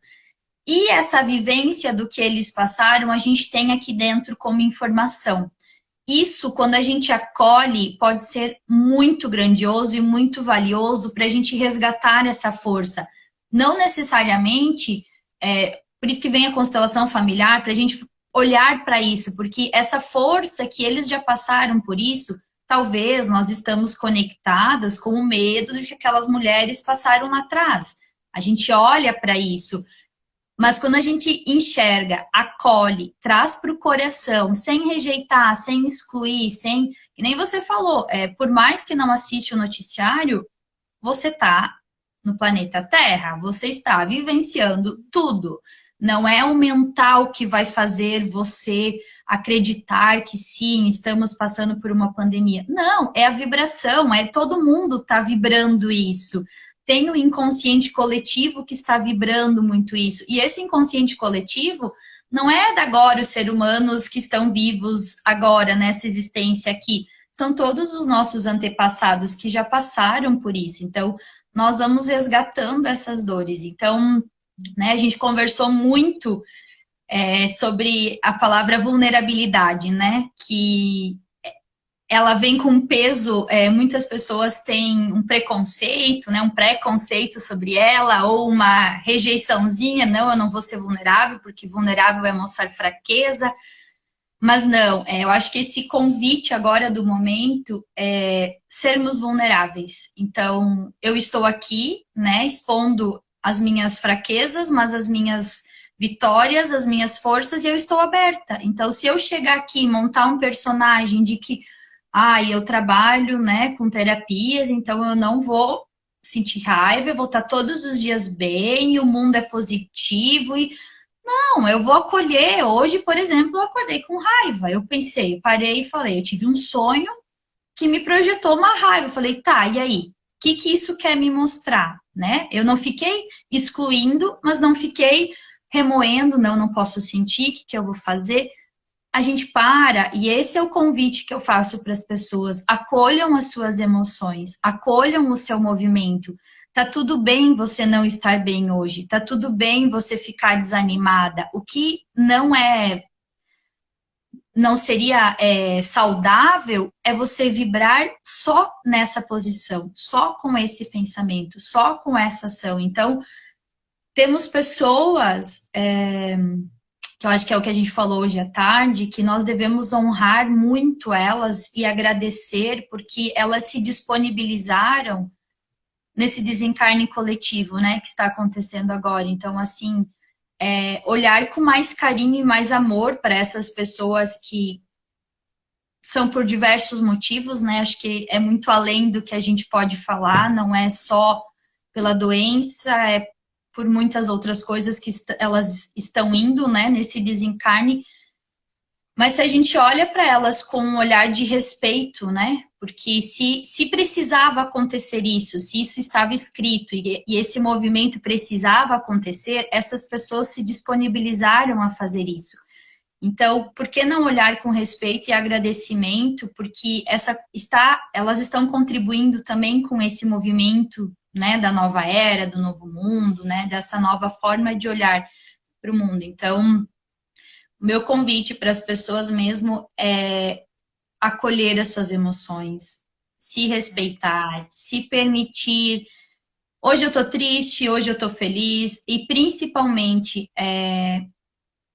E essa vivência do que eles passaram, a gente tem aqui dentro como informação. Isso, quando a gente acolhe, pode ser muito grandioso e muito valioso para a gente resgatar essa força. Não necessariamente, por isso que vem a constelação familiar, para a gente olhar para isso, porque essa força que eles já passaram por isso, talvez nós estamos conectadas com o medo de que aquelas mulheres passaram lá atrás. A gente olha para isso, mas quando a gente enxerga, acolhe, traz para o coração, sem rejeitar, sem excluir, sem. Que nem você falou, por mais que não assiste o noticiário, você está no planeta Terra, você está vivenciando tudo. Não é o mental que vai fazer você acreditar que sim, estamos passando por uma pandemia. Não, é a vibração, todo mundo está vibrando isso. tem o inconsciente coletivo que está vibrando muito isso. E esse inconsciente coletivo não é da agora os seres humanos que estão vivos agora, nessa existência aqui. São todos os nossos antepassados que já passaram por isso. Então, nós vamos resgatando essas dores. Então, né, a gente conversou muito sobre a palavra vulnerabilidade, né? Que ela vem com um peso, muitas pessoas têm um preconceito, né, um preconceito sobre ela, ou uma rejeiçãozinha, não, eu não vou ser vulnerável, porque vulnerável é mostrar fraqueza, mas não, eu acho que esse convite agora do momento é sermos vulneráveis. Então, eu estou aqui, né, expondo as minhas fraquezas, mas as minhas vitórias, as minhas forças, e eu estou aberta. Então, se eu chegar aqui e montar um personagem de que eu trabalho, né, com terapias, então eu não vou sentir raiva, eu vou estar todos os dias bem, o mundo é positivo e não, eu vou acolher. Hoje, por exemplo, eu acordei com raiva. Eu pensei, parei e falei, eu tive um sonho que me projetou uma raiva. Eu falei, tá, e aí? O que isso quer me mostrar, né? Eu não fiquei excluindo, mas não fiquei remoendo, não posso sentir, o que eu vou fazer? A gente para, e esse é o convite que eu faço para as pessoas, acolham as suas emoções, acolham o seu movimento. Tá tudo bem você não estar bem hoje, tá tudo bem você ficar desanimada. O que não seria saudável é você vibrar só nessa posição, só com esse pensamento, só com essa ação. Então, temos pessoas que eu acho que é o que a gente falou hoje à tarde, que nós devemos honrar muito elas e agradecer, porque elas se disponibilizaram nesse desencarne coletivo, né, que está acontecendo agora. Então, assim, olhar com mais carinho e mais amor para essas pessoas que são por diversos motivos, né, acho que é muito além do que a gente pode falar, não é só pela doença, é por muitas outras coisas que elas estão indo, né, nesse desencarne, mas se a gente olha para elas com um olhar de respeito, né, porque se precisava acontecer isso, se isso estava escrito e esse movimento precisava acontecer, essas pessoas se disponibilizaram a fazer isso. Então, por que não olhar com respeito e agradecimento, porque elas estão contribuindo também com esse movimento, né, da nova era, do novo mundo, né, dessa nova forma de olhar para o mundo. Então, o meu convite para as pessoas mesmo é acolher as suas emoções, se respeitar, se permitir. Hoje eu estou triste, hoje eu estou feliz, e principalmente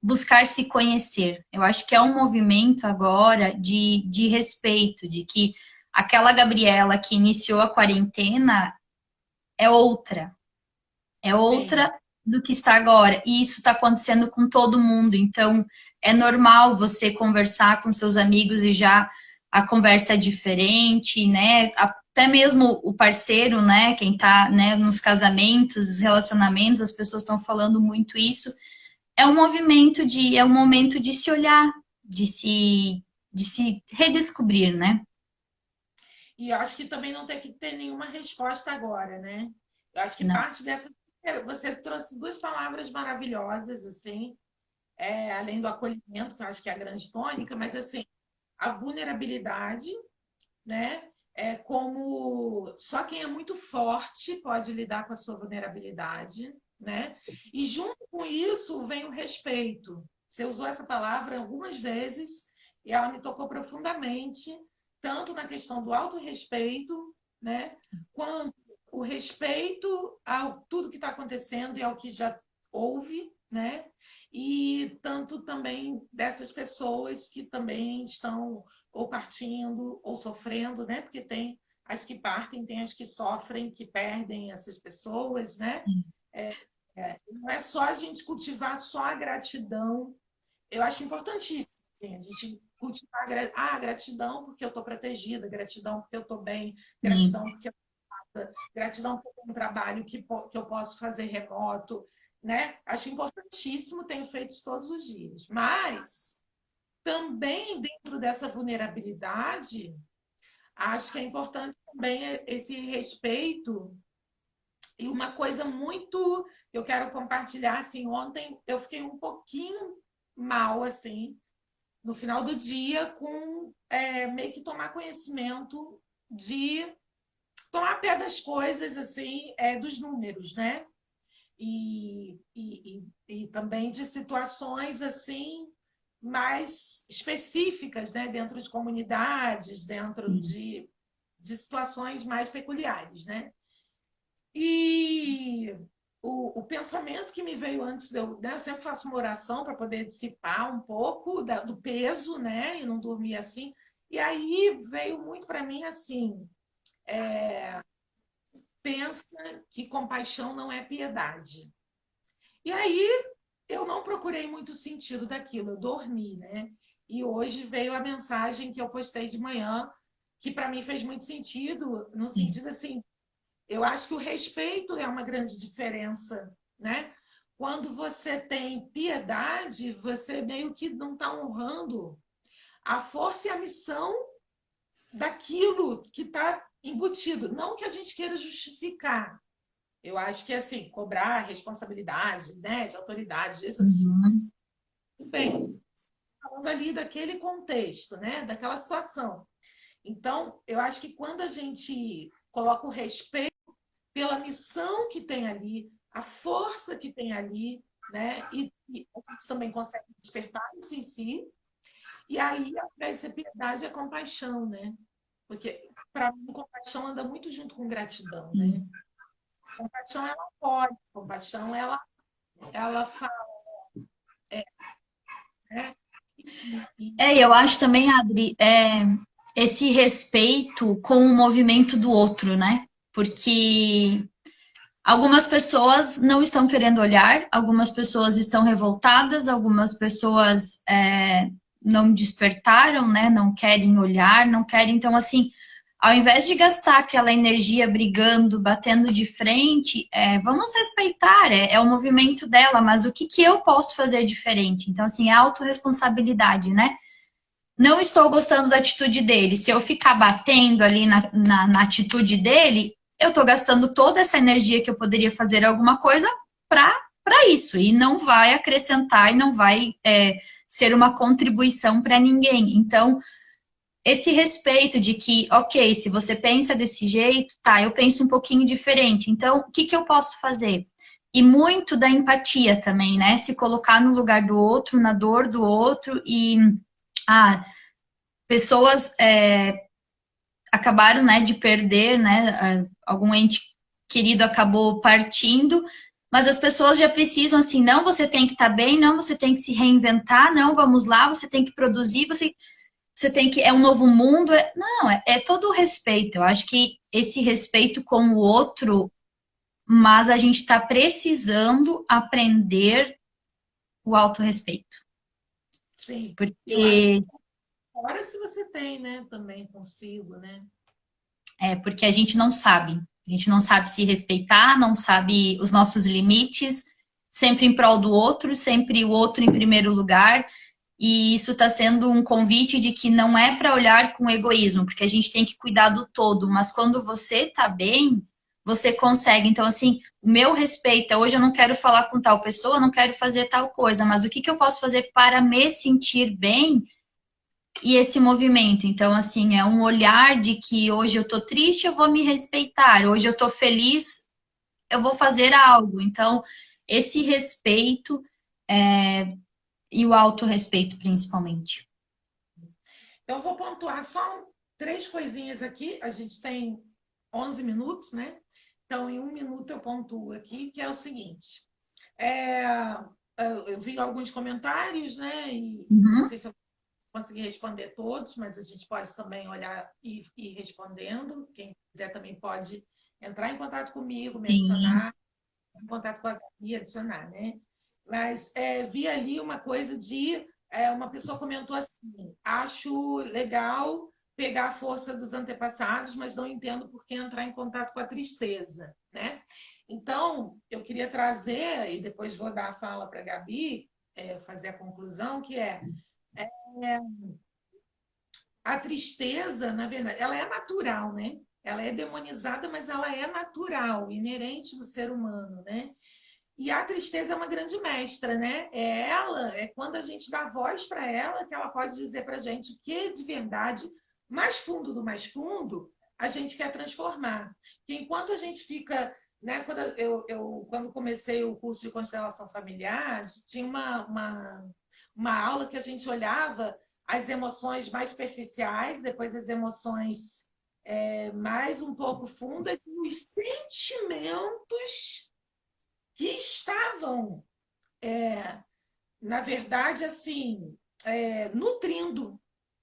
buscar se conhecer. Eu acho que é um movimento agora de respeito, de que aquela Gabriela que iniciou a quarentena é outra. É outra Sim. do que está agora. E isso está acontecendo com todo mundo. Então, é normal você conversar com seus amigos e já a conversa é diferente, né? Até mesmo o parceiro, né? Quem está, né, nos casamentos, relacionamentos, as pessoas estão falando muito isso. É um é um momento de se olhar, de se redescobrir, né? E eu acho que também não tem que ter nenhuma resposta agora, né? Eu acho que Não. parte dessa. Você trouxe duas palavras maravilhosas, assim, além do acolhimento, que eu acho que é a grande tônica, mas assim, a vulnerabilidade, né? É como só quem é muito forte pode lidar com a sua vulnerabilidade, né? E junto com isso vem o respeito. Você usou essa palavra algumas vezes e ela me tocou profundamente, tanto na questão do autorrespeito, né? Quanto o respeito ao tudo que está acontecendo e ao que já houve, né? E tanto também dessas pessoas que também estão ou partindo ou sofrendo, né? Porque tem as que partem, tem as que sofrem, que perdem essas pessoas, né? Não é só a gente cultivar só a gratidão. Eu acho importantíssimo, assim, a gente cultivar a gratidão porque eu estou protegida, gratidão porque eu estou bem, Sim. gratidão porque gratidão porque eu tenho um trabalho que eu posso fazer remoto, né? Acho importantíssimo, tenho feito isso todos os dias. Mas também dentro dessa vulnerabilidade, acho que é importante também esse respeito E uma coisa muito que eu quero compartilhar, assim, ontem eu fiquei um pouquinho mal, assim, no final do dia, com meio que tomar conhecimento de tomar pé das coisas, assim, dos números, né? E também de situações, assim, mais específicas, né? Dentro de comunidades, dentro de situações mais peculiares, né? E o pensamento que me veio antes de eu, né, eu sempre faço uma oração para poder dissipar um pouco do peso, né, e não dormir assim. E aí veio muito para mim assim: pensa que compaixão não é piedade. E aí eu não procurei muito sentido daquilo, eu dormi, né? E hoje veio a mensagem que eu postei de manhã, que para mim fez muito sentido, no Sim. sentido assim, eu acho que o respeito é uma grande diferença, né? Quando você tem piedade, você meio que não está honrando a força e a missão daquilo que está embutido. Não que a gente queira justificar. Eu acho que, assim, cobrar responsabilidade, né, de autoridade, isso, Uhum. bem, falando ali daquele contexto, né, daquela situação. Então, eu acho que quando a gente coloca o respeito pela missão que tem ali, a força que tem ali, né? E a gente também consegue despertar isso em si. E aí, ao invés de ser piedade, é compaixão, né? Porque, para mim, compaixão anda muito junto com gratidão, né? Sim. Compaixão, ela pode, compaixão, ela fala, né? Eu acho também, Adri, esse respeito com o movimento do outro, né? Porque algumas pessoas não estão querendo olhar, algumas pessoas estão revoltadas, algumas pessoas não despertaram, né? Não querem olhar, não querem. Então, assim, ao invés de gastar aquela energia brigando, batendo de frente, vamos respeitar, é o movimento dela, mas o que, que eu posso fazer diferente? Então, assim, é autorresponsabilidade, né? Não estou gostando da atitude dele. Se eu ficar batendo ali na atitude dele, eu estou gastando toda essa energia que eu poderia fazer alguma coisa para isso. E não vai acrescentar e não vai ser uma contribuição para ninguém. Então, esse respeito de que, ok, se você pensa desse jeito, tá, eu penso um pouquinho diferente. Então, o que, que eu posso fazer? E muito da empatia também, né? Se colocar no lugar do outro, na dor do outro e. Ah, pessoas acabaram, né, de perder, né, algum ente querido acabou partindo, mas as pessoas já precisam, assim, não, você tem que estar bem, não, você tem que se reinventar, não, vamos lá, você tem que produzir, você tem que, é um novo mundo, não, é todo o respeito, eu acho que esse respeito com o outro, mas a gente está precisando aprender o autorrespeito, sim, eu acho que porque fora se você tem, né, também consigo, né? porque a gente não sabe. A gente não sabe se respeitar, não sabe os nossos limites, sempre em prol do outro, sempre o outro em primeiro lugar. E isso está sendo um convite de que não é para olhar com egoísmo, porque a gente tem que cuidar do todo, mas quando você está bem, você consegue. Então, assim, o meu respeito é hoje eu não quero falar com tal pessoa, não quero fazer tal coisa, mas o que, que eu posso fazer para me sentir bem e esse movimento. Então, assim, é um olhar de que hoje eu tô triste, eu vou me respeitar, hoje eu tô feliz, eu vou fazer algo. Então, esse respeito e o autorrespeito, principalmente. Então, eu vou pontuar só três coisinhas aqui. A gente tem 11 minutos, né? Então, em um minuto eu pontuo aqui, que é o seguinte. É, eu vi alguns comentários, né? E não Uhum, sei se eu consegui responder todos, mas a gente pode também olhar e ir respondendo. Quem quiser também pode entrar em contato comigo, me sim, adicionar, em contato com a Gabi, adicionar, né? Mas vi ali uma coisa de uma pessoa comentou assim: acho legal pegar a força dos antepassados, mas não entendo por que entrar em contato com a tristeza, né? Então, eu queria trazer, e depois vou dar a fala para a Gabi, fazer a conclusão, que a tristeza, na verdade, ela é natural, né? ela é demonizada, mas ela é natural, inerente do ser humano, né? E a tristeza é uma grande mestra, né? É ela, é quando a gente dá voz para ela que ela pode dizer para a gente o que de verdade, mais fundo do mais fundo, a gente quer transformar. Porque enquanto a gente fica, né? Quando comecei o curso de constelação familiar, tinha uma aula que a gente olhava as emoções mais superficiais, depois as emoções mais um pouco fundas e os sentimentos que estavam, na verdade, assim, nutrindo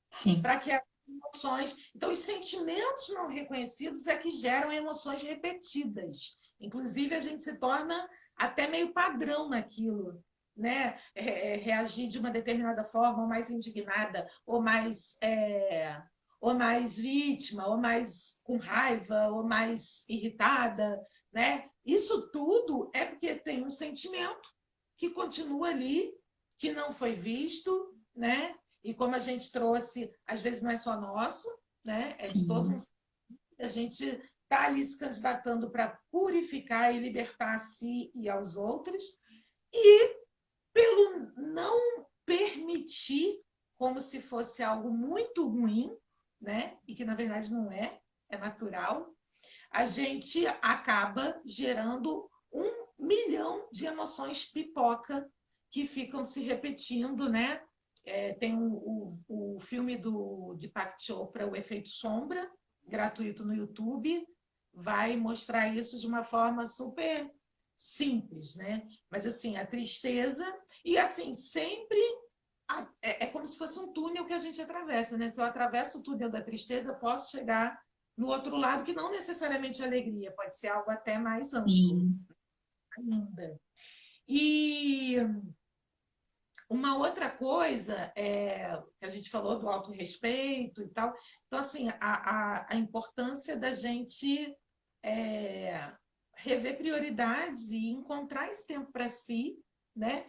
Sim. para que as emoções. Então, os sentimentos não reconhecidos é que geram emoções repetidas. Inclusive, a gente se torna até meio padrão naquilo. Né? Reagir de uma determinada forma, ou mais indignada, ou mais vítima, ou mais com raiva, ou mais irritada, né? Isso tudo é porque tem um sentimento que continua ali, que não foi visto, né? E como a gente trouxe, às vezes não é só nosso, né? É de todo mundo. Sim. A gente está ali se candidatando para purificar e libertar a si e aos outros, e pelo não permitir como se fosse algo muito ruim, né? E que na verdade não é, é natural, a gente acaba gerando 1 milhão de emoções pipoca que ficam se repetindo, né? Tem o filme do Deepak Chopra, O Efeito Sombra, gratuito no YouTube, vai mostrar isso de uma forma super simples, né? Mas assim, a tristeza e assim, sempre é como se fosse um túnel que a gente atravessa, né? Se eu atravesso o túnel da tristeza, posso chegar no outro lado, que não necessariamente é alegria, pode ser algo até mais amplo Sim. ainda. E uma outra coisa que a gente falou do autorrespeito e tal. Então, assim, a importância da gente rever prioridades e encontrar esse tempo para si, né?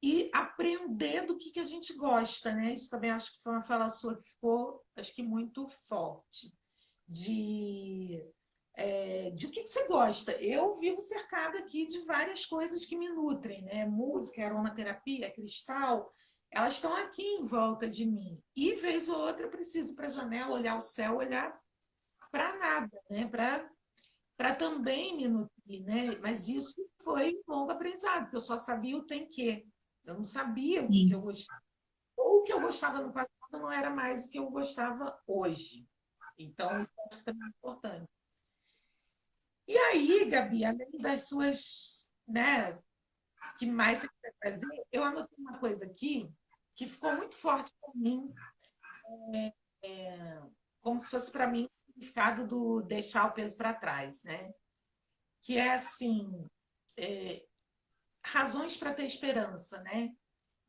E aprender do que a gente gosta, né? Isso também acho que foi uma fala sua que ficou, acho que muito forte, de, de o que você gosta. Eu vivo cercada aqui de várias coisas que me nutrem, né? Música, aromaterapia, cristal, elas estão aqui em volta de mim. E vez ou outra eu preciso para a janela, olhar o céu, olhar para nada, né? Para também me nutrir, né? Mas isso foi um longo aprendizado, porque eu só sabia o tem que. Eu não sabia o que eu Sim. gostava. Ou o que eu gostava no passado não era mais o que eu gostava hoje. Então, isso acho que também é importante. E aí, Gabi, além das suas, né, que mais você quer trazer, eu anotei uma coisa aqui que ficou muito forte para mim, como se fosse para mim o significado do deixar o peso para trás, né? Que é assim, é, razões para ter esperança, né?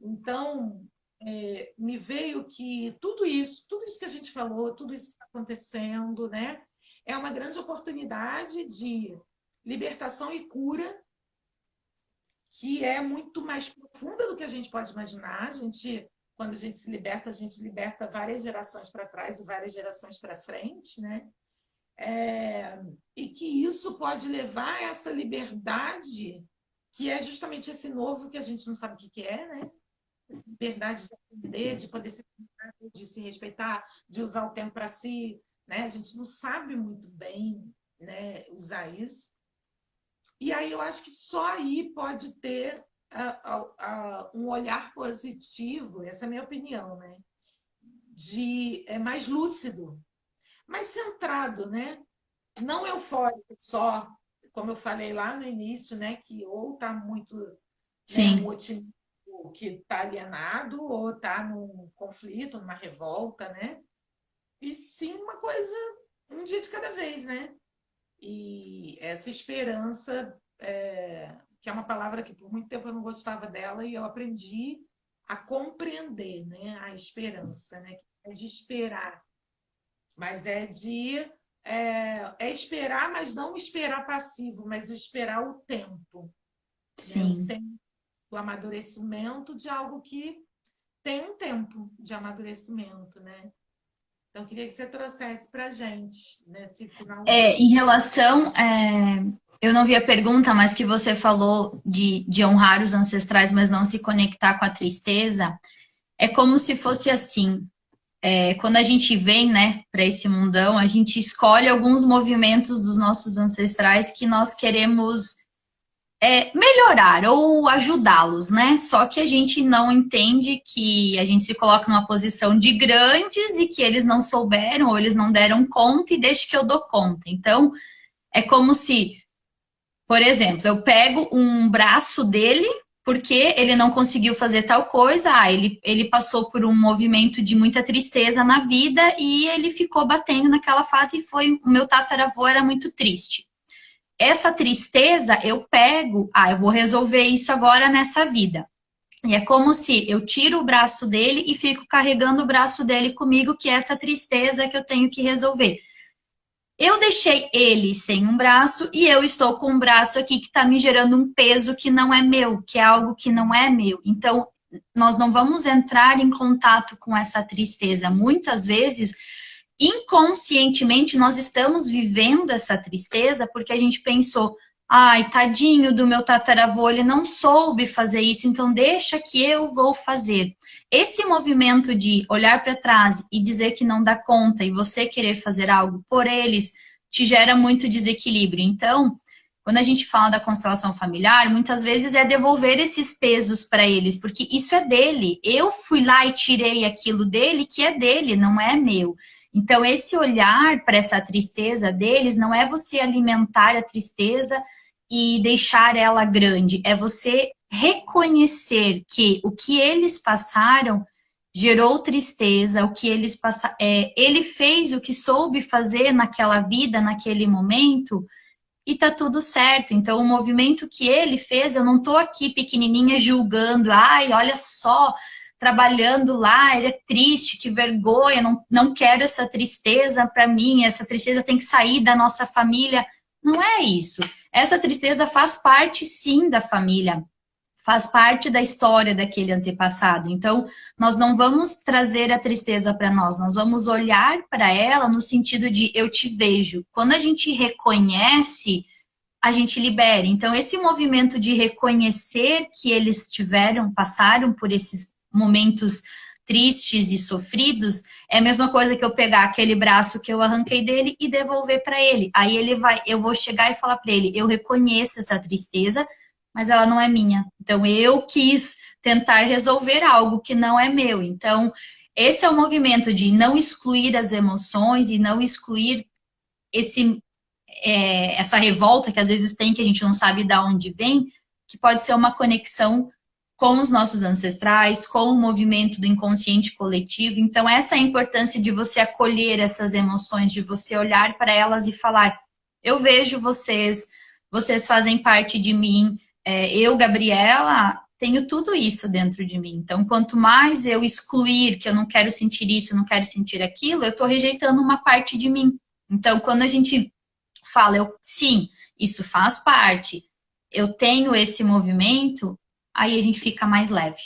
Então, me veio que tudo isso que a gente falou, tudo isso que está acontecendo, né, é uma grande oportunidade de libertação e cura, que é muito mais profunda do que a gente pode imaginar. Quando a gente liberta várias gerações para trás e várias gerações para frente, né? E que isso pode levar a essa liberdade, que é justamente esse novo que a gente não sabe o que é, né? Liberdade de aprender, de poder se, de se respeitar, de usar o tempo para si, né? A gente não sabe muito bem, né, usar isso. E aí eu acho que só aí pode ter um olhar positivo, essa é a minha opinião, né? Mais lúcido, mais centrado, né? Não eufórico só, como eu falei lá no início, né? Que ou está muito, né, um Sim. otimismo que está alienado, ou está num conflito, numa revolta, né? E sim uma coisa, um dia de cada vez, né? E essa esperança, que é uma palavra que por muito tempo eu não gostava dela, e eu aprendi a compreender, né? A esperança, né? É de esperar, mas é esperar, mas não esperar passivo, mas esperar o tempo, né? O Sim. tempo do amadurecimento de algo que tem um tempo de amadurecimento, né? Então, eu queria que você trouxesse para a gente nesse finalzinho. Em relação, eu não vi a pergunta, mas que você falou de honrar os ancestrais, mas não se conectar com a tristeza, é como se fosse assim. Quando a gente vem, né, para esse mundão, a gente escolhe alguns movimentos dos nossos ancestrais que nós queremos melhorar ou ajudá-los, né? Só que a gente não entende que a gente se coloca numa posição de grandes e que eles não souberam ou eles não deram conta e deixa que eu dou conta. Então, é como se, por exemplo, eu pego um braço dele porque ele não conseguiu fazer tal coisa, ele passou por um movimento de muita tristeza na vida e ele ficou batendo naquela fase e foi, o meu tataravô era muito triste. Essa tristeza eu pego, eu vou resolver isso agora nessa vida. E é como se eu tiro o braço dele e fico carregando o braço dele comigo, que é essa tristeza que eu tenho que resolver. Eu deixei ele sem um braço e eu estou com um braço aqui que está me gerando um peso que não é meu, que é algo que não é meu. Então, nós não vamos entrar em contato com essa tristeza. Muitas vezes, inconscientemente, nós estamos vivendo essa tristeza porque a gente pensou, ai, tadinho do meu tataravô, ele não soube fazer isso, então deixa que eu vou fazer. Esse movimento de olhar para trás e dizer que não dá conta e você querer fazer algo por eles te gera muito desequilíbrio. Então, quando a gente fala da constelação familiar, muitas vezes é devolver esses pesos para eles, porque isso é dele. Eu fui lá e tirei aquilo dele que é dele, não é meu. Então, esse olhar para essa tristeza deles não é você alimentar a tristeza e deixar ela grande, é você reconhecer que o que eles passaram gerou tristeza, o que eles passaram, ele fez o que soube fazer naquela vida, naquele momento, e tá tudo certo. Então, o movimento que ele fez, eu não tô aqui pequenininha julgando, ai, olha só, trabalhando lá, ele é triste, que vergonha, não quero essa tristeza para mim, essa tristeza tem que sair da nossa família. Não é isso. Essa tristeza faz parte, sim, da família, faz parte da história daquele antepassado. Então, nós não vamos trazer a tristeza para nós vamos olhar para ela no sentido de eu te vejo. Quando a gente reconhece, a gente libera. Então, esse movimento de reconhecer que eles passaram por esses momentos tristes e sofridos, é a mesma coisa que eu pegar aquele braço que eu arranquei dele e devolver para ele. Aí eu vou chegar e falar para ele, eu reconheço essa tristeza, mas ela não é minha. Então, eu quis tentar resolver algo que não é meu. Então, esse é o movimento de não excluir as emoções e não excluir essa revolta que às vezes tem, que a gente não sabe de onde vem, que pode ser uma conexão com os nossos ancestrais, com o movimento do inconsciente coletivo. Então, essa é a importância de você acolher essas emoções, de você olhar para elas e falar, eu vejo vocês, vocês fazem parte de mim, eu, Gabriela, tenho tudo isso dentro de mim. Então, quanto mais eu excluir que eu não quero sentir isso, eu não quero sentir aquilo, eu estou rejeitando uma parte de mim. Então, quando a gente fala, sim, isso faz parte, eu tenho esse movimento, aí a gente fica mais leve.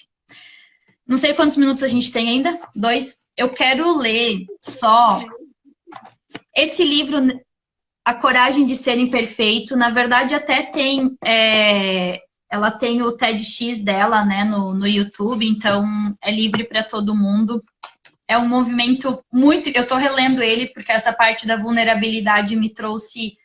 Não sei quantos minutos a gente tem ainda, 2. Eu quero ler só esse livro, A Coragem de Ser Imperfeito. Na verdade, até tem, ela tem o TEDx dela, né, no YouTube, então é livre para todo mundo. É um movimento muito... Eu estou relendo ele porque essa parte da vulnerabilidade me trouxe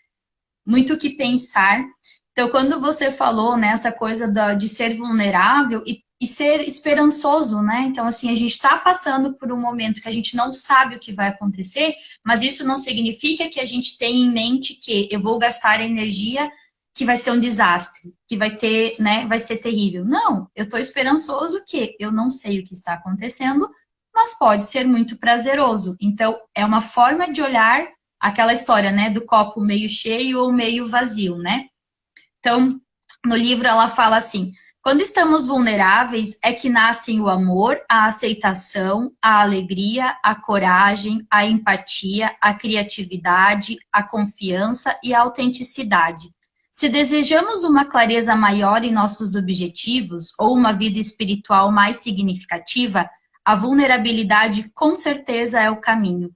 muito o que pensar. Então, quando você falou, né, essa coisa de ser vulnerável e ser esperançoso, né? Então, assim, a gente está passando por um momento que a gente não sabe o que vai acontecer, mas isso não significa que a gente tenha em mente que eu vou gastar energia que vai ser um desastre, que vai ter, né, vai ser terrível. Não, eu estou esperançoso que eu não sei o que está acontecendo, mas pode ser muito prazeroso. Então, é uma forma de olhar aquela história, né, do copo meio cheio ou meio vazio, né? Então, no livro ela fala assim, quando estamos vulneráveis é que nascem o amor, a aceitação, a alegria, a coragem, a empatia, a criatividade, a confiança e a autenticidade. Se desejamos uma clareza maior em nossos objetivos ou uma vida espiritual mais significativa, a vulnerabilidade com certeza é o caminho.